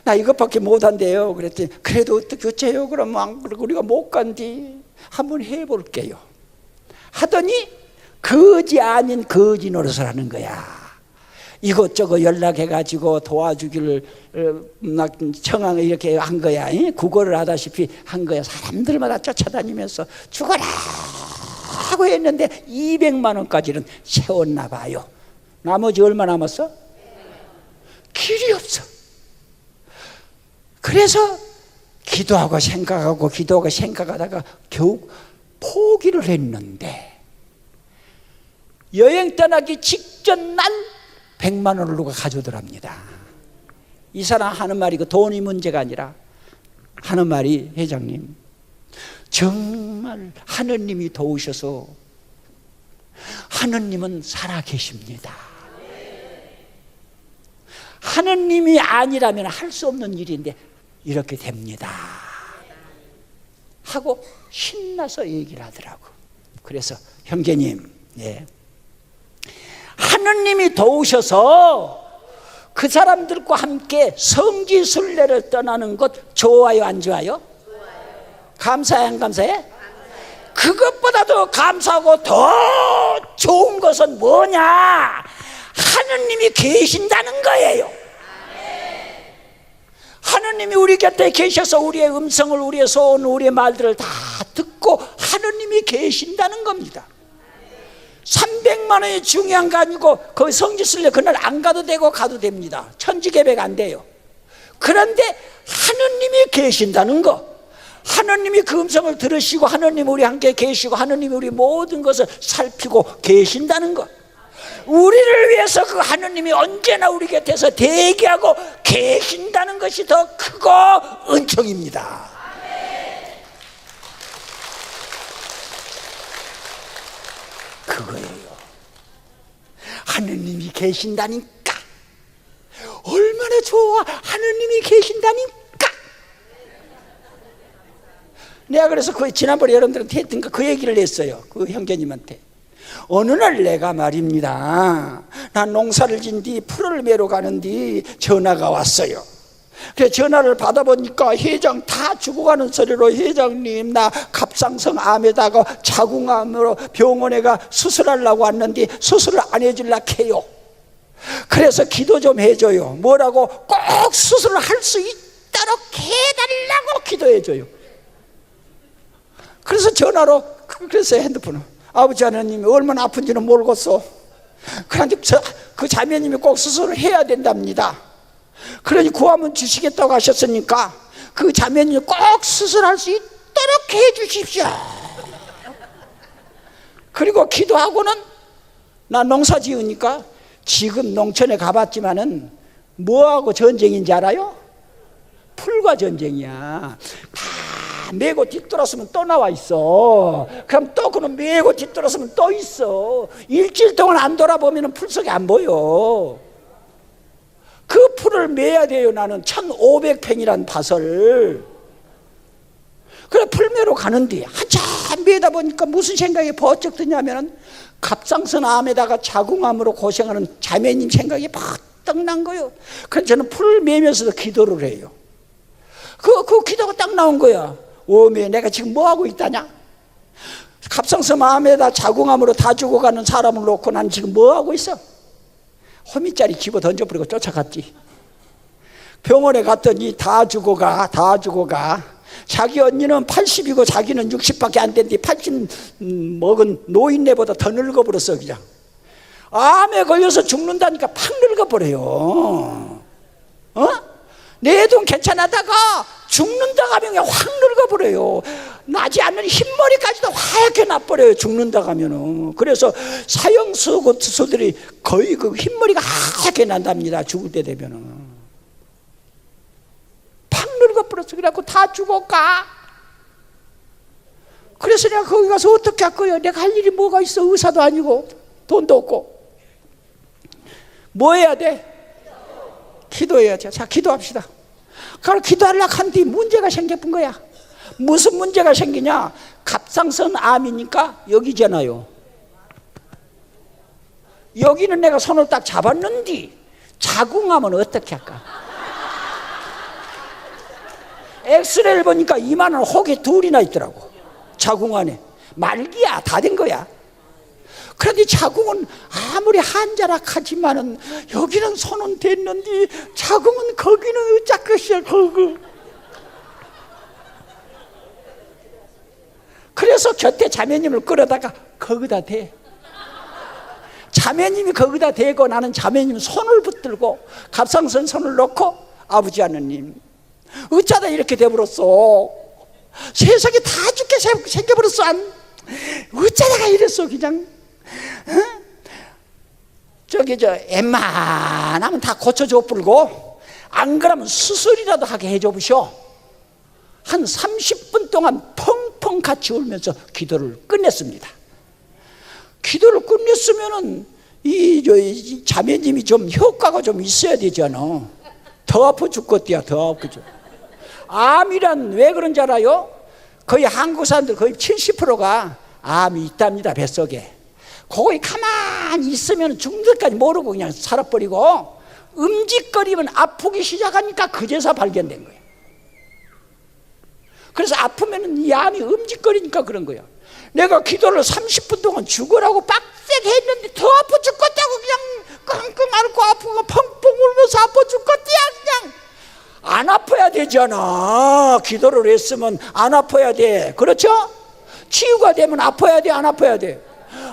나 이것밖에 못한대요. 그랬더니 그래도 어떻게 어째요? 그러면 안 그러고 우리가 못 간디 한번 해볼게요 하더니 거지 아닌 거지 노릇을 하는 거야. 이것저것 연락해가지고 도와주기를 청항을 이렇게 한 거야. 구걸을 하다시피 한 거야. 사람들마다 쫓아다니면서 죽어라 하고 했는데 200만 원까지는 채웠나 봐요. 나머지 얼마 남았어? 길이 없어. 그래서 기도하고 생각하다가 결국 포기를 했는데, 여행 떠나기 직전 날 100만 원을 누가 가져오더랍니다. 이 사람 하는 말이 그 돈이 문제가 아니라 하는 말이, 회장님 정말 하느님이 도우셔서 하느님은 살아계십니다. 하느님이 아니라면 할 수 없는 일인데 이렇게 됩니다 하고 신나서 얘기를 하더라고. 그래서 형제님, 예, 하느님이 도우셔서 그 사람들과 함께 성지순례를 떠나는 것 좋아요 안 좋아요? 감사해 안 감사해? 그것보다도 감사하고 더 좋은 것은 뭐냐? 하느님이 계신다는 거예요. 하느님이 우리 곁에 계셔서 우리의 음성을, 우리의 소원, 우리의 말들을 다 듣고 하느님이 계신다는 겁니다. 300만 원이 중요한 거 아니고 그 성지순례 그날 안 가도 되고 가도 됩니다. 천지계백 안 돼요. 그런데 하느님이 계신다는 거, 하느님이 그 음성을 들으시고 하느님 우리 함께 계시고 하느님이 우리 모든 것을 살피고 계신다는 것, 우리를 위해서 그 하느님이 언제나 우리 곁에서 대기하고 계신다는 것이 더 크고 은총입니다. 그거예요. 하느님이 계신다니까. 얼마나 좋아. 하느님이 계신다니까. 내가 그래서 그 지난번에 여러분들한테 했던가 그 얘기를 했어요. 그 형제님한테. 어느 날 내가 말입니다, 난 농사를 진 뒤 풀을 매러 가는 뒤 전화가 왔어요. 그래서 전화를 받아보니까 회장 다 죽어가는 소리로, 회장님 나 갑상선 암에다가 자궁암으로 병원에 가 수술하려고 왔는데 수술을 안 해줄라 해요. 그래서 기도 좀 해줘요. 뭐라고? 꼭 수술을 할 수 있도록 해달라고 기도해줘요. 그래서 전화로, 그래서 핸드폰을, 아버지 하나님이 얼마나 아픈지는 모르겠어. 그런데 그 자매님이 꼭 수술을 해야 된답니다. 그러니 구하면 주시겠다고 하셨으니까 그 자매님이 꼭 수술할 수 있도록 해 주십시오. 그리고 기도하고는, 나 농사 지으니까 지금 농촌에 가봤지만은 뭐하고 전쟁인지 알아요? 풀과 전쟁이야. 다 메고 뒤돌았으면 또 나와 있어. 그럼 또 그는 메고 뒤돌았으면 또 있어. 일주일 동안 안 돌아보면 풀속이 안 보여. 그 풀을 매야 돼요. 나는 1500팽이란 밭을. 그래 풀 매러 가는데 한참 매다 보니까 무슨 생각이 번쩍 드냐면은 갑상선 암에다가 자궁암으로 고생하는 자매님 생각이 번뜩 난 거예요. 그래서 저는 풀을 매면서도 기도를 해요. 그 기도가 딱 나온 거야. 오메, 내가 지금 뭐 하고 있다냐? 갑상선 암에다 자궁암으로 다 죽어가는 사람을 놓고 난 지금 뭐 하고 있어? 호미짜리 집어 던져버리고 쫓아갔지. 병원에 갔더니 다 죽어가. 자기 언니는 80이고 자기는 60밖에 안 된데 80 먹은 노인네보다 더 늙어버렸어. 그냥 암에 걸려서 죽는다니까 팍 늙어버려요. 어? 내 돈 괜찮아다가 죽는다 가면 그냥 확 늙어버려요. 나지 않는 흰머리까지도 하얗게 나버려요, 죽는다 가면은. 그래서 사형수들이 거의 그 흰머리가 하얗게 난답니다, 죽을 때 되면은. 팍 늙어버렸어. 그래갖고 다 죽어가. 그래서 내가 거기 가서 어떻게 할 거예요? 내가 할 일이 뭐가 있어? 의사도 아니고 돈도 없고. 뭐 해야 돼? 기도해야죠. 자, 기도합시다. 그럼 기도하려고 한 뒤 문제가 생겨본 거야. 무슨 문제가 생기냐? 갑상선 암이니까 여기잖아요. 여기는 내가 손을 딱 잡았는데 자궁암은 어떻게 할까? 엑스레이를 보니까 이만한 혹이 둘이나 있더라고. 자궁 안에 말기야, 다 된 거야. 그런데 자궁은 아무리 한자락하지만은 여기는 손은 됐는데 자궁은 거기는 어짜 것이야, 거기. 그래서 곁에 자매님을 끌어다가 거기다 대. 자매님이 거기다 대고 나는 자매님 손을 붙들고 갑상선 손을 놓고, 아버지 하느님, 어쩌다 이렇게 돼버렸어. 세상이 다 죽게 생겨버렸어. 어쩌다가 이랬어. 그냥 저기 웬만하면 다 고쳐줘 불고, 안 그러면 수술이라도 하게 해줘 보셔. 한 30분 동안 펑펑 같이 울면서 기도를 끝냈습니다. 기도를 끝냈으면은 이 자매님이 좀 효과가 좀 있어야 되잖아. 더 아파 죽겠대야, 더 아프죠. 암이란 왜 그런지 알아요? 거의 한국 사람들 거의 70%가 암이 있답니다, 뱃속에. 거기 가만히 있으면 죽는 데까지 모르고 그냥 살아버리고, 움직거리면 아프기 시작하니까 그제서 발견된 거예요. 그래서 아프면 이 암이 움직거리니까 그런 거예요. 내가 기도를 30분 동안 죽으라고 빡세게 했는데 더 아파 죽겠다고 그냥 끙끙 앓고 아프고 펑펑 울면서 아파 죽겠대야. 그냥 안 아파야 되잖아. 기도를 했으면 안 아파야 돼. 그렇죠? 치유가 되면 아파야 돼, 안 아파야 돼?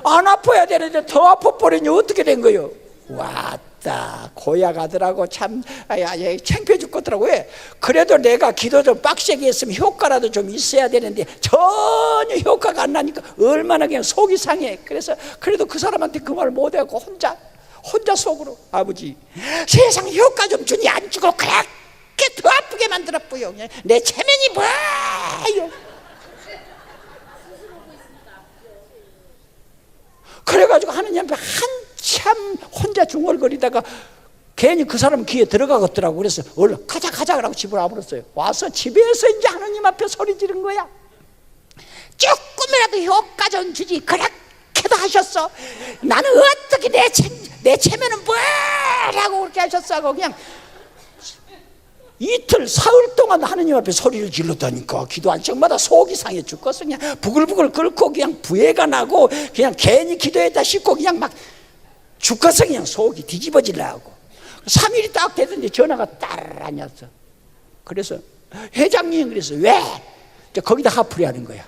안 아파야 되는데 더 아파버리니 어떻게 된 거예요? 와, 아따 고약하더라고. 참 창피해 죽겠더라고. 왜? 그래도 내가 기도 좀 빡세게 했으면 효과라도 좀 있어야 되는데 전혀 효과가 안 나니까 얼마나 그냥 속이 상해. 그래서 그래도 그 사람한테 그 말 못하고 혼자 속으로 아버지 세상 효과 좀 주니 안 주고 그렇게 더 아프게 만들었고요. 내 체면이 뭐예요. 그래가지고 하느님 앞에 한참 혼자 중얼거리다가 괜히 그 사람 귀에 들어가겠더라고. 그래서 얼른 가자 그러고 집으로 와버렸어요. 와서 집에서 이제 하느님 앞에 소리 지른 거야. 조금이라도 효과 좀 주지 그렇게도 하셨어. 나는 어떻게 내 체면은 뭐라고 그렇게 하셨어 하고 그냥 이틀 사흘 동안 하느님 앞에 소리를 질렀다니까. 기도할 적마다 속이 상해 죽겠어. 그냥 부글부글 끓고 그냥 부해가 나고 그냥 괜히 기도했다 싶고 그냥 막 죽겠어. 그냥 속이 뒤집어지려고. 3일이 딱 됐는데 전화가 따르르 안 왔어. 그래서 회장님 그래서 왜? 거기다 화풀이 하는 거야.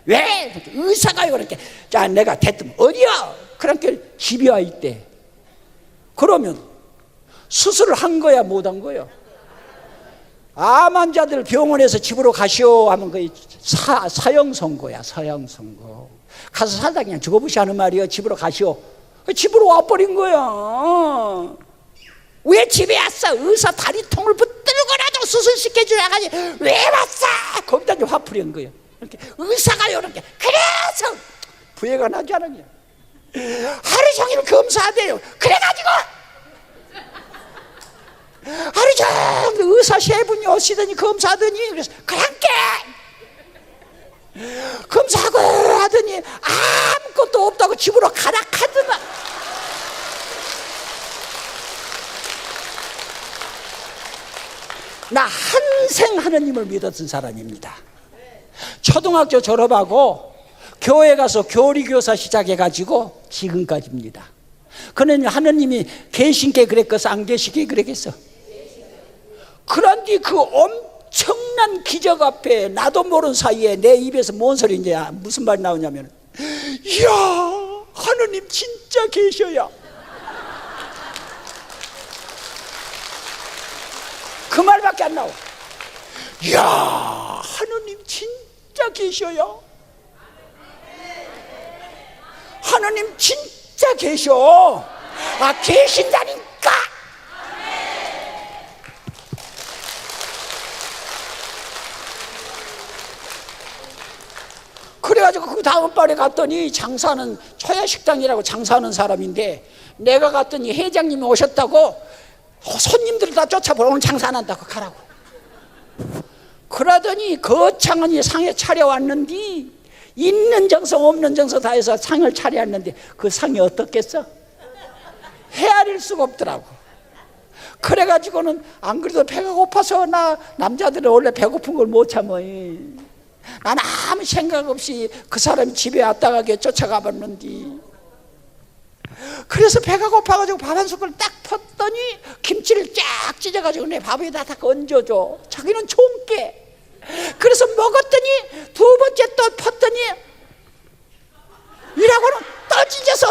왜? 의사가요. 그렇게 자 내가 대뜸 어디야? 그러니까 집에 와 있대. 그러면 수술을 한 거야 못 한 거야? 암 환자들 병원에서 집으로 가시오 하면 그 사형 선고야. 사형 선고. 가서 살다 그냥 죽어보시 하는 말이야. 집으로 가시오. 집으로 와버린 거야. 왜 집에 왔어? 의사 다리통을 붙들고라도 수술시켜주라 하지 왜 왔어? 거기다 이제 화풀이한 거야. 이렇게 의사가요. 이렇게 그래서 부해가 나지 않아. 그냥 하루 종일 검사하대요. 그래가지고 하루 종일 의사 세 분이 오시더니 검사하더니 그래서 그랑께 검사하고 하더니 아무것도 없다고 집으로 가라 하더만. 나 한생 하느님을 믿었던 사람입니다. 초등학교 졸업하고 교회 가서 교리교사 시작해가지고 지금까지입니다. 그는 하느님이 계신게 그랬겠어 안 계시게 그랬겠어? 그런데 그 엄청난 기적 앞에 나도 모르는 사이에 내 입에서 뭔 소리냐 무슨 말이 나오냐면 이야 하느님 진짜 계셔야 그 말밖에 안 나와. 이야 하느님 진짜 계셔야 하느님 진짜 계셔. 계신다니까. 그래가지고 그 다음번에 갔더니 장사하는 초야식당이라고 장사하는 사람인데 내가 갔더니 회장님이 오셨다고 손님들을 다 쫓아보러 오늘 장사 안 한다고 가라고. 그러더니 거창한 상에 차려왔는데 있는 정성 없는 정성 다 해서 상을 차려왔는데 그 상이 어떻겠어? 헤아릴 수가 없더라고. 그래가지고는 안 그래도 배가 고파서 나 남자들은 원래 배고픈 걸 못 참어. 난 아무 생각 없이 그 사람이 집에 왔다가 쫓아가 봤는데 그래서 배가 고파가지고 밥 한 숟갈 딱 폈더니 김치를 쫙 찢어가지고 내 밥 위에다 딱 얹어줘. 자기는 총게. 그래서 먹었더니 두 번째 또 폈더니 이라고는 또 찢어서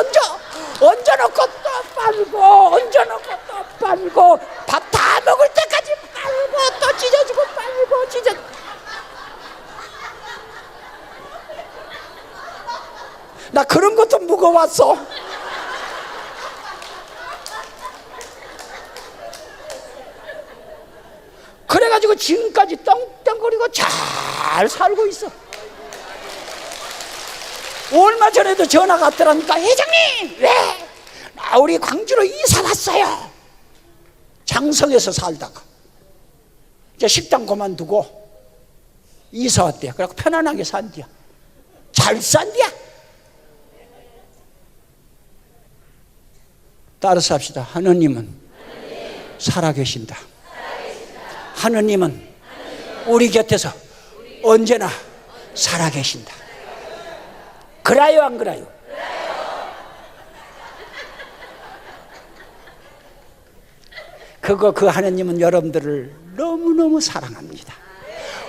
얹어놓고 또 빨고 얹어놓고 또 빨고 밥 다 먹을 때까지 빨고 또 찢어주고 빨고 찢어. 나 그런 것도 무거웠어. 그래가지고 지금까지 떵떵거리고 잘 살고 있어. 얼마 전에도 전화가 왔더라니까. 회장님 왜? 나 우리 광주로 이사 왔어요. 장성에서 살다가 이제 식당 그만두고 이사 왔대요. 그래갖고 편안하게 산디야. 잘 산디야. 따라서 합시다. 하느님은 살아계신다. 하느님은 우리 곁에서 언제나 살아계신다. 그라요 안 그라요? 그 하느님은 여러분들을 너무너무 사랑합니다.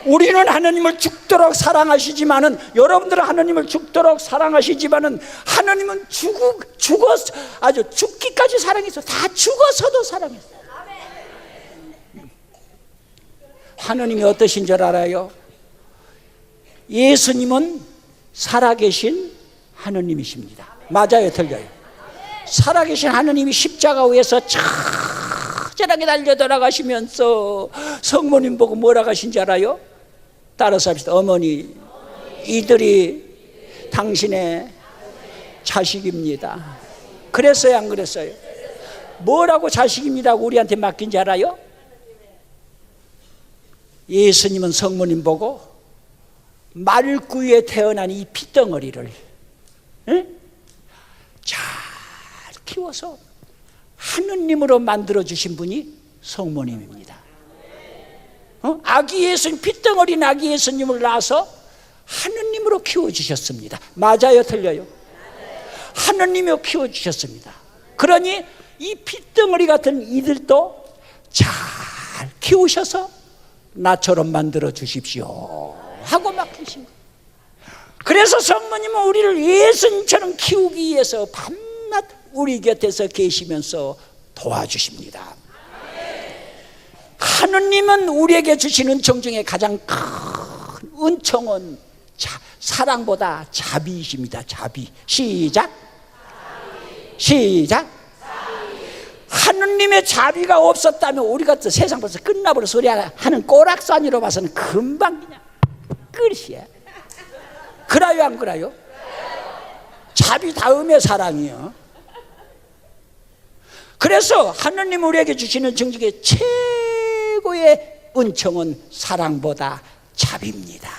우리는 하나님을 죽도록 사랑하시지만은, 여러분들은 하나님을 죽도록 사랑하시지만은, 하나님은 죽어서, 아주 죽기까지 사랑했어. 다 죽어서도 사랑했어. 하나님이 어떠신 줄 알아요? 예수님은 살아계신 하나님이십니다. 맞아요, 틀려요? 살아계신 하나님이 십자가 위에서 처절하게 달려 돌아가시면서 성모님 보고 뭐라고 하신지 알아요? 따라서 합시다. 어머니, 이들이 당신의 자식입니다. 그랬어요, 안 그랬어요? 뭐라고 자식입니다고 우리한테 맡긴지 알아요? 예수님은 성모님 보고 말구유에 태어난 이 핏덩어리를 잘 키워서 하느님으로 만들어주신 분이 성모님입니다. 아기 예수님, 핏덩어린 아기 예수님을 낳아서 하느님으로 키워주셨습니다. 맞아요, 틀려요? 하느님으로 키워주셨습니다. 그러니 이 핏덩어리 같은 이들도 잘 키우셔서 나처럼 만들어 주십시오 하고 맡기신 거예요. 그래서 성모님은 우리를 예수님처럼 키우기 위해서 밤낮 우리 곁에서 계시면서 도와주십니다. 하느님은 우리에게 주신 은총 중에 가장 큰 은총은 사랑보다 자비이십니다. 자비. 시작. 하느님의 자비가 없었다면 우리 같은 세상 벌써 끝나버려 소리 하는 꼬락산이로 봐서는 금방 그냥 끝이야. 그래요, 안 그래요? 자비 다음에 사랑이요. 그래서 하느님 우리에게 주시는 은총 중에 최고의 은총은 사랑보다 자비입니다.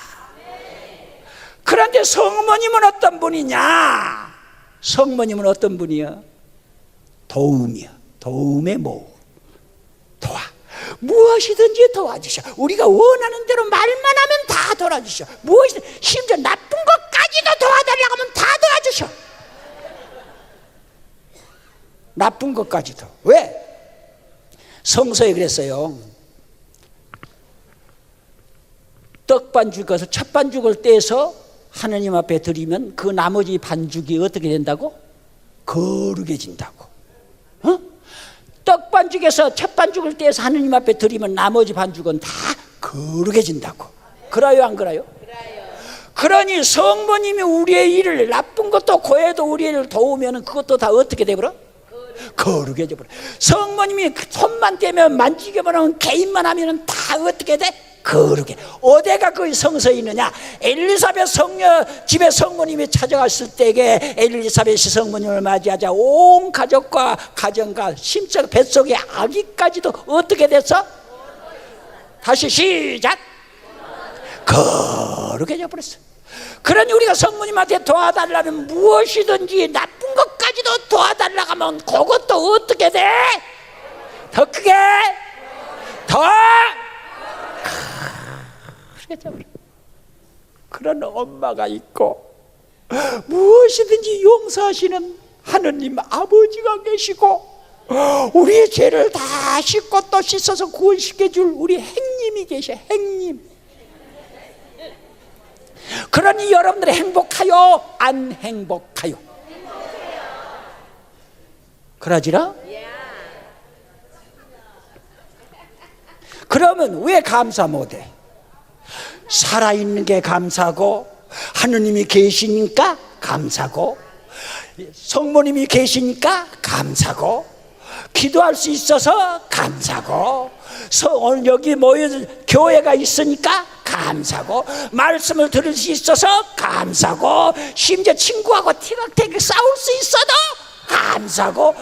그런데 성모님은 어떤 분이냐? 성모님은 어떤 분이요? 도움이요. 도움의 모음. 도와. 무엇이든지 도와주셔. 우리가 원하는 대로 말만 하면 다 도와주셔. 무엇이든, 심지어 나쁜 것까지도 도와달라고 하면 다 도와주셔. 나쁜 것까지도. 왜? 성서에 그랬어요. 떡 반죽에서 첫 반죽을 떼서 하나님 앞에 드리면 그 나머지 반죽이 어떻게 된다고? 거룩해진다고. 떡 반죽에서 첫 반죽을 떼서 하나님 앞에 드리면 나머지 반죽은 다 거룩해진다고. 그래요, 안 그래요? 그러니 성모님이 우리의 일을, 나쁜 것도 고해도 우리의 일을 도우면 그것도 다 어떻게 되버려? 거룩해져 버려. 성모님이 손만 떼면, 만지기만 하면, 개인만 하면 다 어떻게 돼? 거룩해. 어디가 그 성서에 있느냐? 엘리사벳 성녀 집에 성모님이 찾아갔을 때에 엘리사벳이 성모님을 맞이하자 온 가족과 가정과 심지어 뱃속의 아기까지도 어떻게 됐어? 다시 시작. 거룩해져 버렸어. 그러니 우리가 성모님한테 도와달라면 무엇이든지 나쁜 것까지도 도와달라고 하면 그것도 어떻게 돼? 더 크게, 더 그런 엄마가 있고 무엇이든지 용서하시는 하느님 아버지가 계시고 우리의 죄를 다 씻고 또 씻어서 구원시켜줄 우리 행님이 계셔. 행님. 그러니 여러분들이 행복하요? 안 행복하요? 그러지라? 그러면 왜 감사 못해? 살아있는 게 감사고, 하느님이 계시니까 감사고, 성모님이 계시니까 감사고, 기도할 수 있어서 감사고, 오늘 여기 모여 교회가 있으니까 감사고, 말씀을 들을 수 있어서 감사고, 심지어 친구하고 티격태격 싸울 수 있어도 감사고,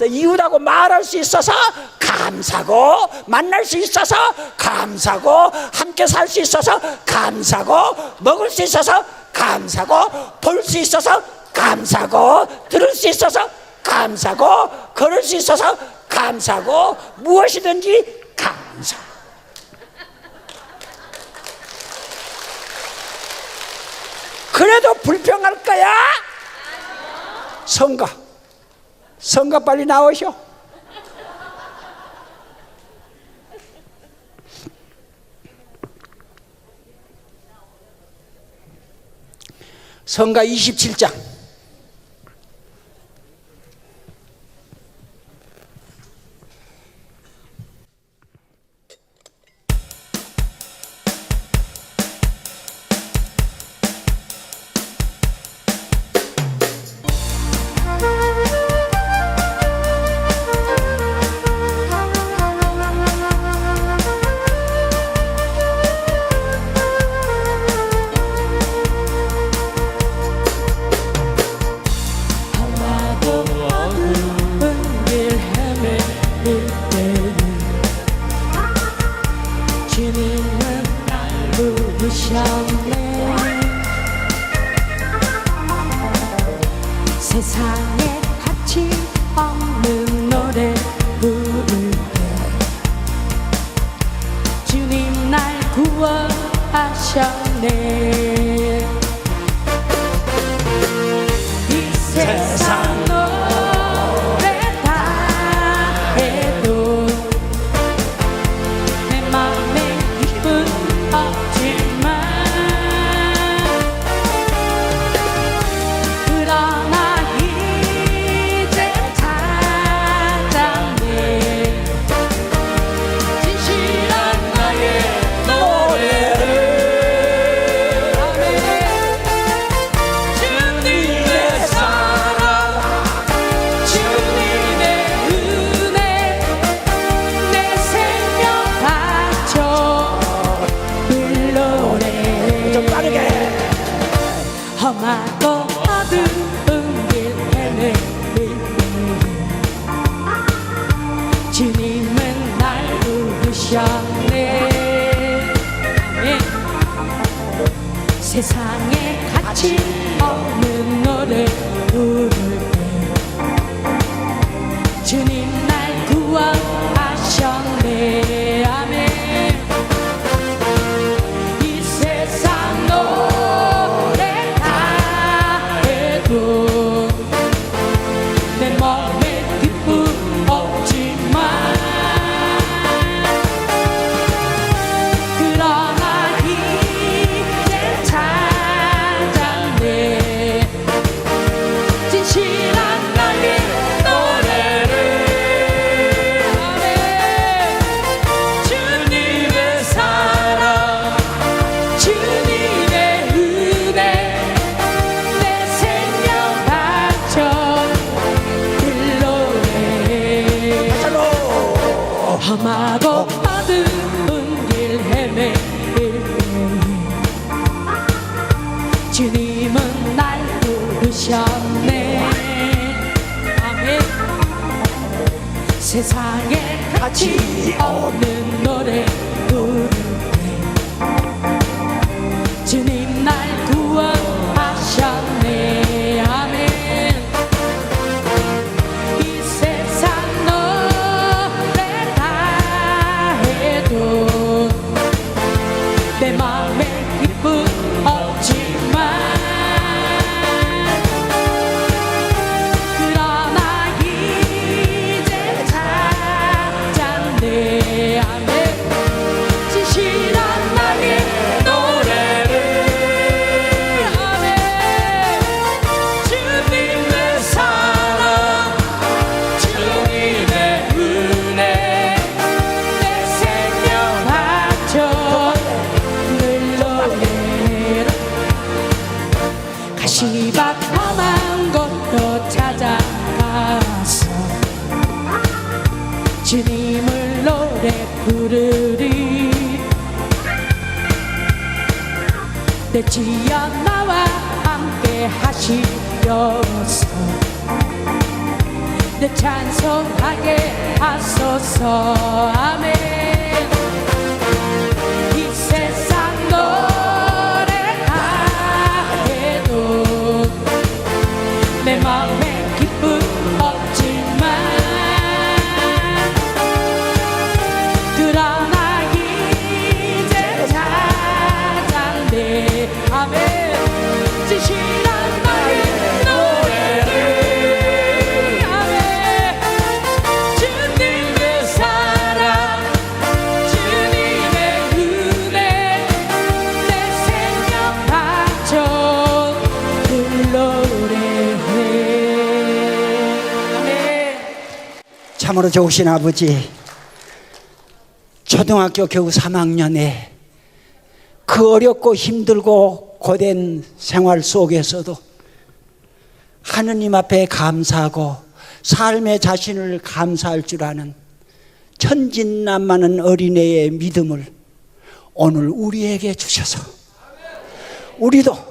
이웃하고 말할 수 있어서 감사고, 만날 수 있어서 감사고, 함께 살 수 있어서 감사고, 먹을 수 있어서 감사고, 볼 수 있어서 감사고, 들을 수 있어서 감사고, 걸을 수 있어서 감사고, 무엇이든지 감사. 그래도 불평할 거야? 성가 빨리 나오셔. 성가 27장. 어두운 길 헤매일 때에 주님은 날 부르셨네. 세상에 가치 없는 노래 부를 때 주님 날 구원하셨네. 이 세상 노래 다 해도 내 맘에 기쁨 없지만 그러나 이제 찾았네. 진실한 나의 노래를. 주님의 사랑 주님의 은혜 내 생명 바쳐 늘 노래. 좀 빠르게. 험하고 어두운 길 헤매일 때 주님은 날 부르셨네. 세상에 가치 없는 노래 부를 때 주님 날 구원하셨네. 아멘. 이 세상 노래 다 해도 내 마음에 기쁨 없지만 그러나 이제 찾았네. 진실한 나의 노래를. 아멘. 주님의 사랑 주님의 은혜 내 생명 바쳐 늘 노래. 험하고 어두운 길 헤매일 때에 주님은 날 부르셨네. 아멘. 세상에 가치 없는 노래 부를 때 주님 날 구원하셨네. 아멘. 이 세상 노래 다 해도 내 마음에 기쁨 없지만 그러나 이제 찾았네. 아멘. 진실한 나의 노래를. 아멘. 주님의 사랑 주님의 은혜 내 생명 바쳐 늘 노래로. 가시밭 험한 곳도 찾아가서 주님을 노래 부르리. 내 주여 나와 함께 하시려서 내 찬송하게 하소서. 아멘. 이 세상 노래 다 해도 내 마음에 기쁨 없지만 그러나 이제 찾았네. 아멘. 진실한 나의 노래를. 아멘. 주님의 사랑 참으로 좋으신 아버지, 초등학교 겨우 3학년에 그 어렵고 힘들고 고된 생활 속에서도 하느님 앞에 감사하고 삶의 자신을 감사할 줄 아는 천진난만한 어린애의 믿음을 오늘 우리에게 주셔서 우리도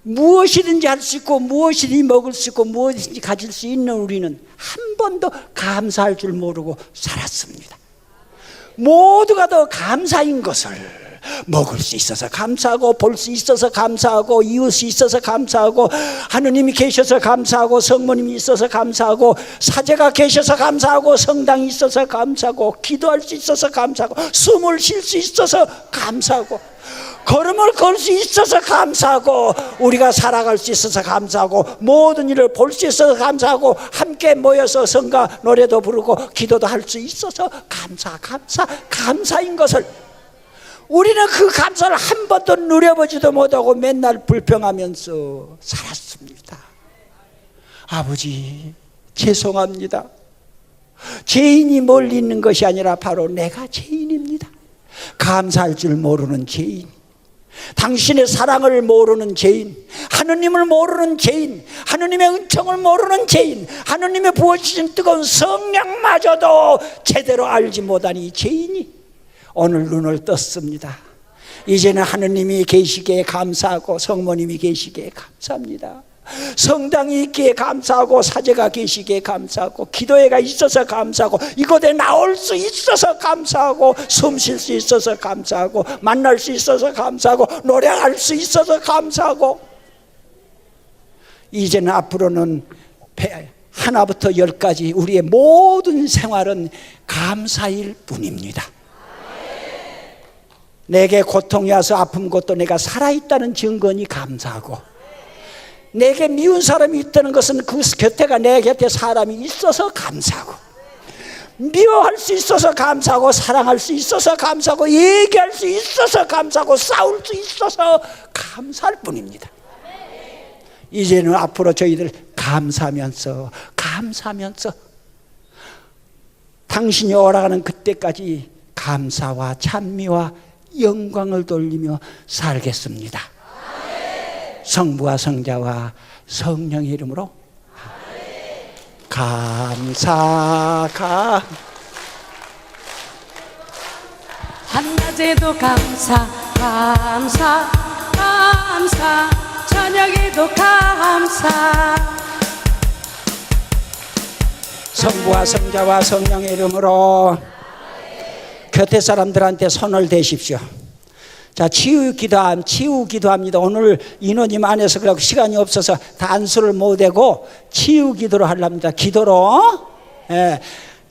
무엇이든지 할 수 있고 무엇이든지 먹을 수 있고 무엇이든지 가질 수 있는 우리는 한 번도 감사할 줄 모르고 살았습니다. 모두가 더 감사인 것을 먹을 수 있어서 감사하고 볼 수 있어서 감사하고 이웃이 있어서 감사하고 하느님이 계셔서 감사하고 성모님이 있어서 감사하고 사제가 계셔서 감사하고 성당이 있어서 감사하고 기도할 수 있어서 감사하고 숨을 쉴 수 있어서 감사하고 걸음을 걸 수 있어서 감사하고 우리가 살아갈 수 있어서 감사하고 모든 일을 볼 수 있어서 감사하고 함께 모여서 성가 노래도 부르고 기도도 할 수 있어서 감사인 것을 우리는 그 감사를 한 번도 누려보지도 못하고 맨날 불평하면서 살았습니다. 아버지 죄송합니다. 죄인이 멀리 있는 것이 아니라 바로 내가 죄인입니다. 감사할 줄 모르는 죄인, 당신의 사랑을 모르는 죄인, 하느님을 모르는 죄인, 하느님의 은총을 모르는 죄인, 하느님의 부어주신 뜨거운 성령마저도 제대로 알지 못하니 죄인이 오늘 눈을 떴습니다. 이제는 하느님이 계시기에 감사하고 성모님이 계시기에 감사합니다. 성당이 있기에 감사하고 사제가 계시기에 감사하고 기도회가 있어서 감사하고 이곳에 나올 수 있어서 감사하고 숨 쉴 수 있어서 감사하고 만날 수 있어서 감사하고 노래할 수 있어서 감사하고 이제는 앞으로는 하나부터 열까지 우리의 모든 생활은 감사일 뿐입니다. 내게 고통이 와서 아픈 것도 내가 살아있다는 증거니 감사하고 내게 미운 사람이 있다는 것은 그 곁에가 내 곁에 사람이 있어서 감사하고 미워할 수 있어서 감사하고 사랑할 수 있어서 감사하고 얘기할 수 있어서 감사하고 싸울 수 있어서 감사할 뿐입니다. 이제는 앞으로 저희들 감사하면서 당신이 오라가는 그때까지 감사와 찬미와 영광을 돌리며 살겠습니다. 성부와 성자와 성령의 이름으로 감사가 한낮에도 감사 저녁에도 감사 성부와 성자와 성령의 이름으로 곁에 사람들한테 손을 대십시오. 자, 치유 기도합니다. 오늘 인원이 많아서 그렇고 시간이 없어서 다 안수를 못하고 치유 기도로 하랍니다. 기도로. 예.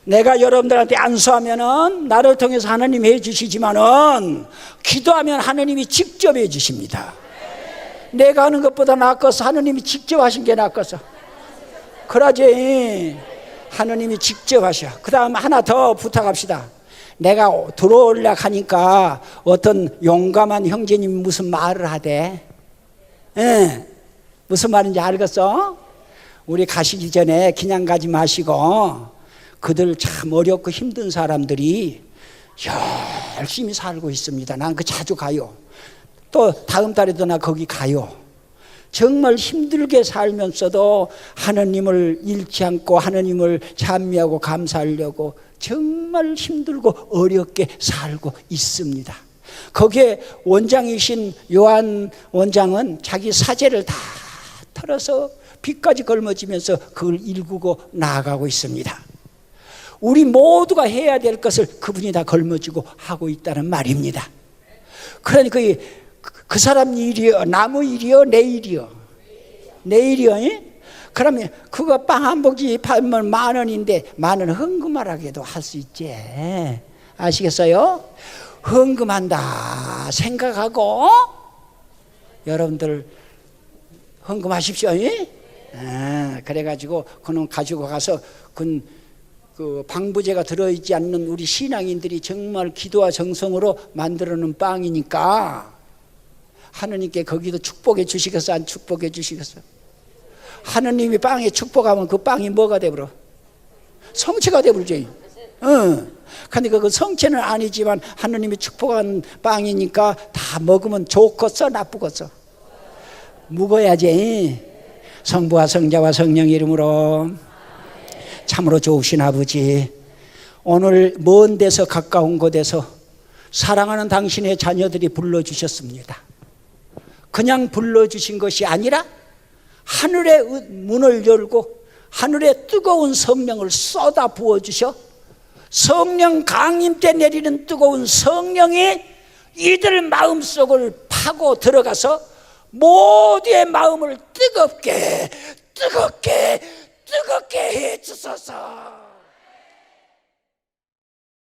내가 여러분들한테 안수하면은 나를 통해서 하나님이 해주시지만은 기도하면 하나님이 직접 해주십니다. 내가 하는 것보다 낫겠어. 하나님이 직접 하신 게 낫겠어. 그러지. 하나님이 직접 하셔. 그 다음 하나 더 부탁합시다. 내가 들어오려고 하니까 어떤 용감한 형제님이 무슨 말을 하대. 무슨 말인지 알겠어? 우리 가시기 전에 그냥 가지 마시고 그들 참 어렵고 힘든 사람들이 열심히 살고 있습니다. 난 그 자주 가요. 또 다음 달에도 나 거기 가요. 정말 힘들게 살면서도 하느님을 잃지 않고 하느님을 찬미하고 감사하려고 정말 힘들고 어렵게 살고 있습니다. 거기에 원장이신 요한 원장은 자기 사제를 다 털어서 비까지 걸머지면서 그걸 일구고 나아가고 있습니다. 우리 모두가 해야 될 것을 그분이 다 걸머지고 하고 있다는 말입니다. 그러니까 그 사람 일이요, 나무 일이요, 내 일이요. 그러면 그거 빵 한 봉지 팔면 10,000원인데 10,000원 헌금하라고도 할 수 있지. 아시겠어요? 헌금한다 생각하고 여러분들 헌금하십시오. 그래가지고 그놈 가지고 가서 그 방부제가 들어있지 않는 우리 신앙인들이 정말 기도와 정성으로 만들어놓은 빵이니까 하느님께 거기도 축복해 주시겠어? 안 축복해 주시겠어? 하느님이 빵에 축복하면 그 빵이 뭐가 되버려? 성체가 되버리죠. 근데 그 성체는 아니지만 하느님이 축복한 빵이니까 다 먹으면 좋겠어 나쁘겠어? 묵어야지. 성부와 성자와 성령 이름으로. 참으로 좋으신 아버지, 오늘 먼 데서 가까운 곳에서 사랑하는 당신의 자녀들이 불러주셨습니다. 그냥 불러주신 것이 아니라 하늘의 문을 열고 하늘의 뜨거운 성령을 쏟아 부어주셔 성령 강림 때 내리는 뜨거운 성령이 이들 마음속을 파고 들어가서 모두의 마음을 뜨겁게 해 주소서.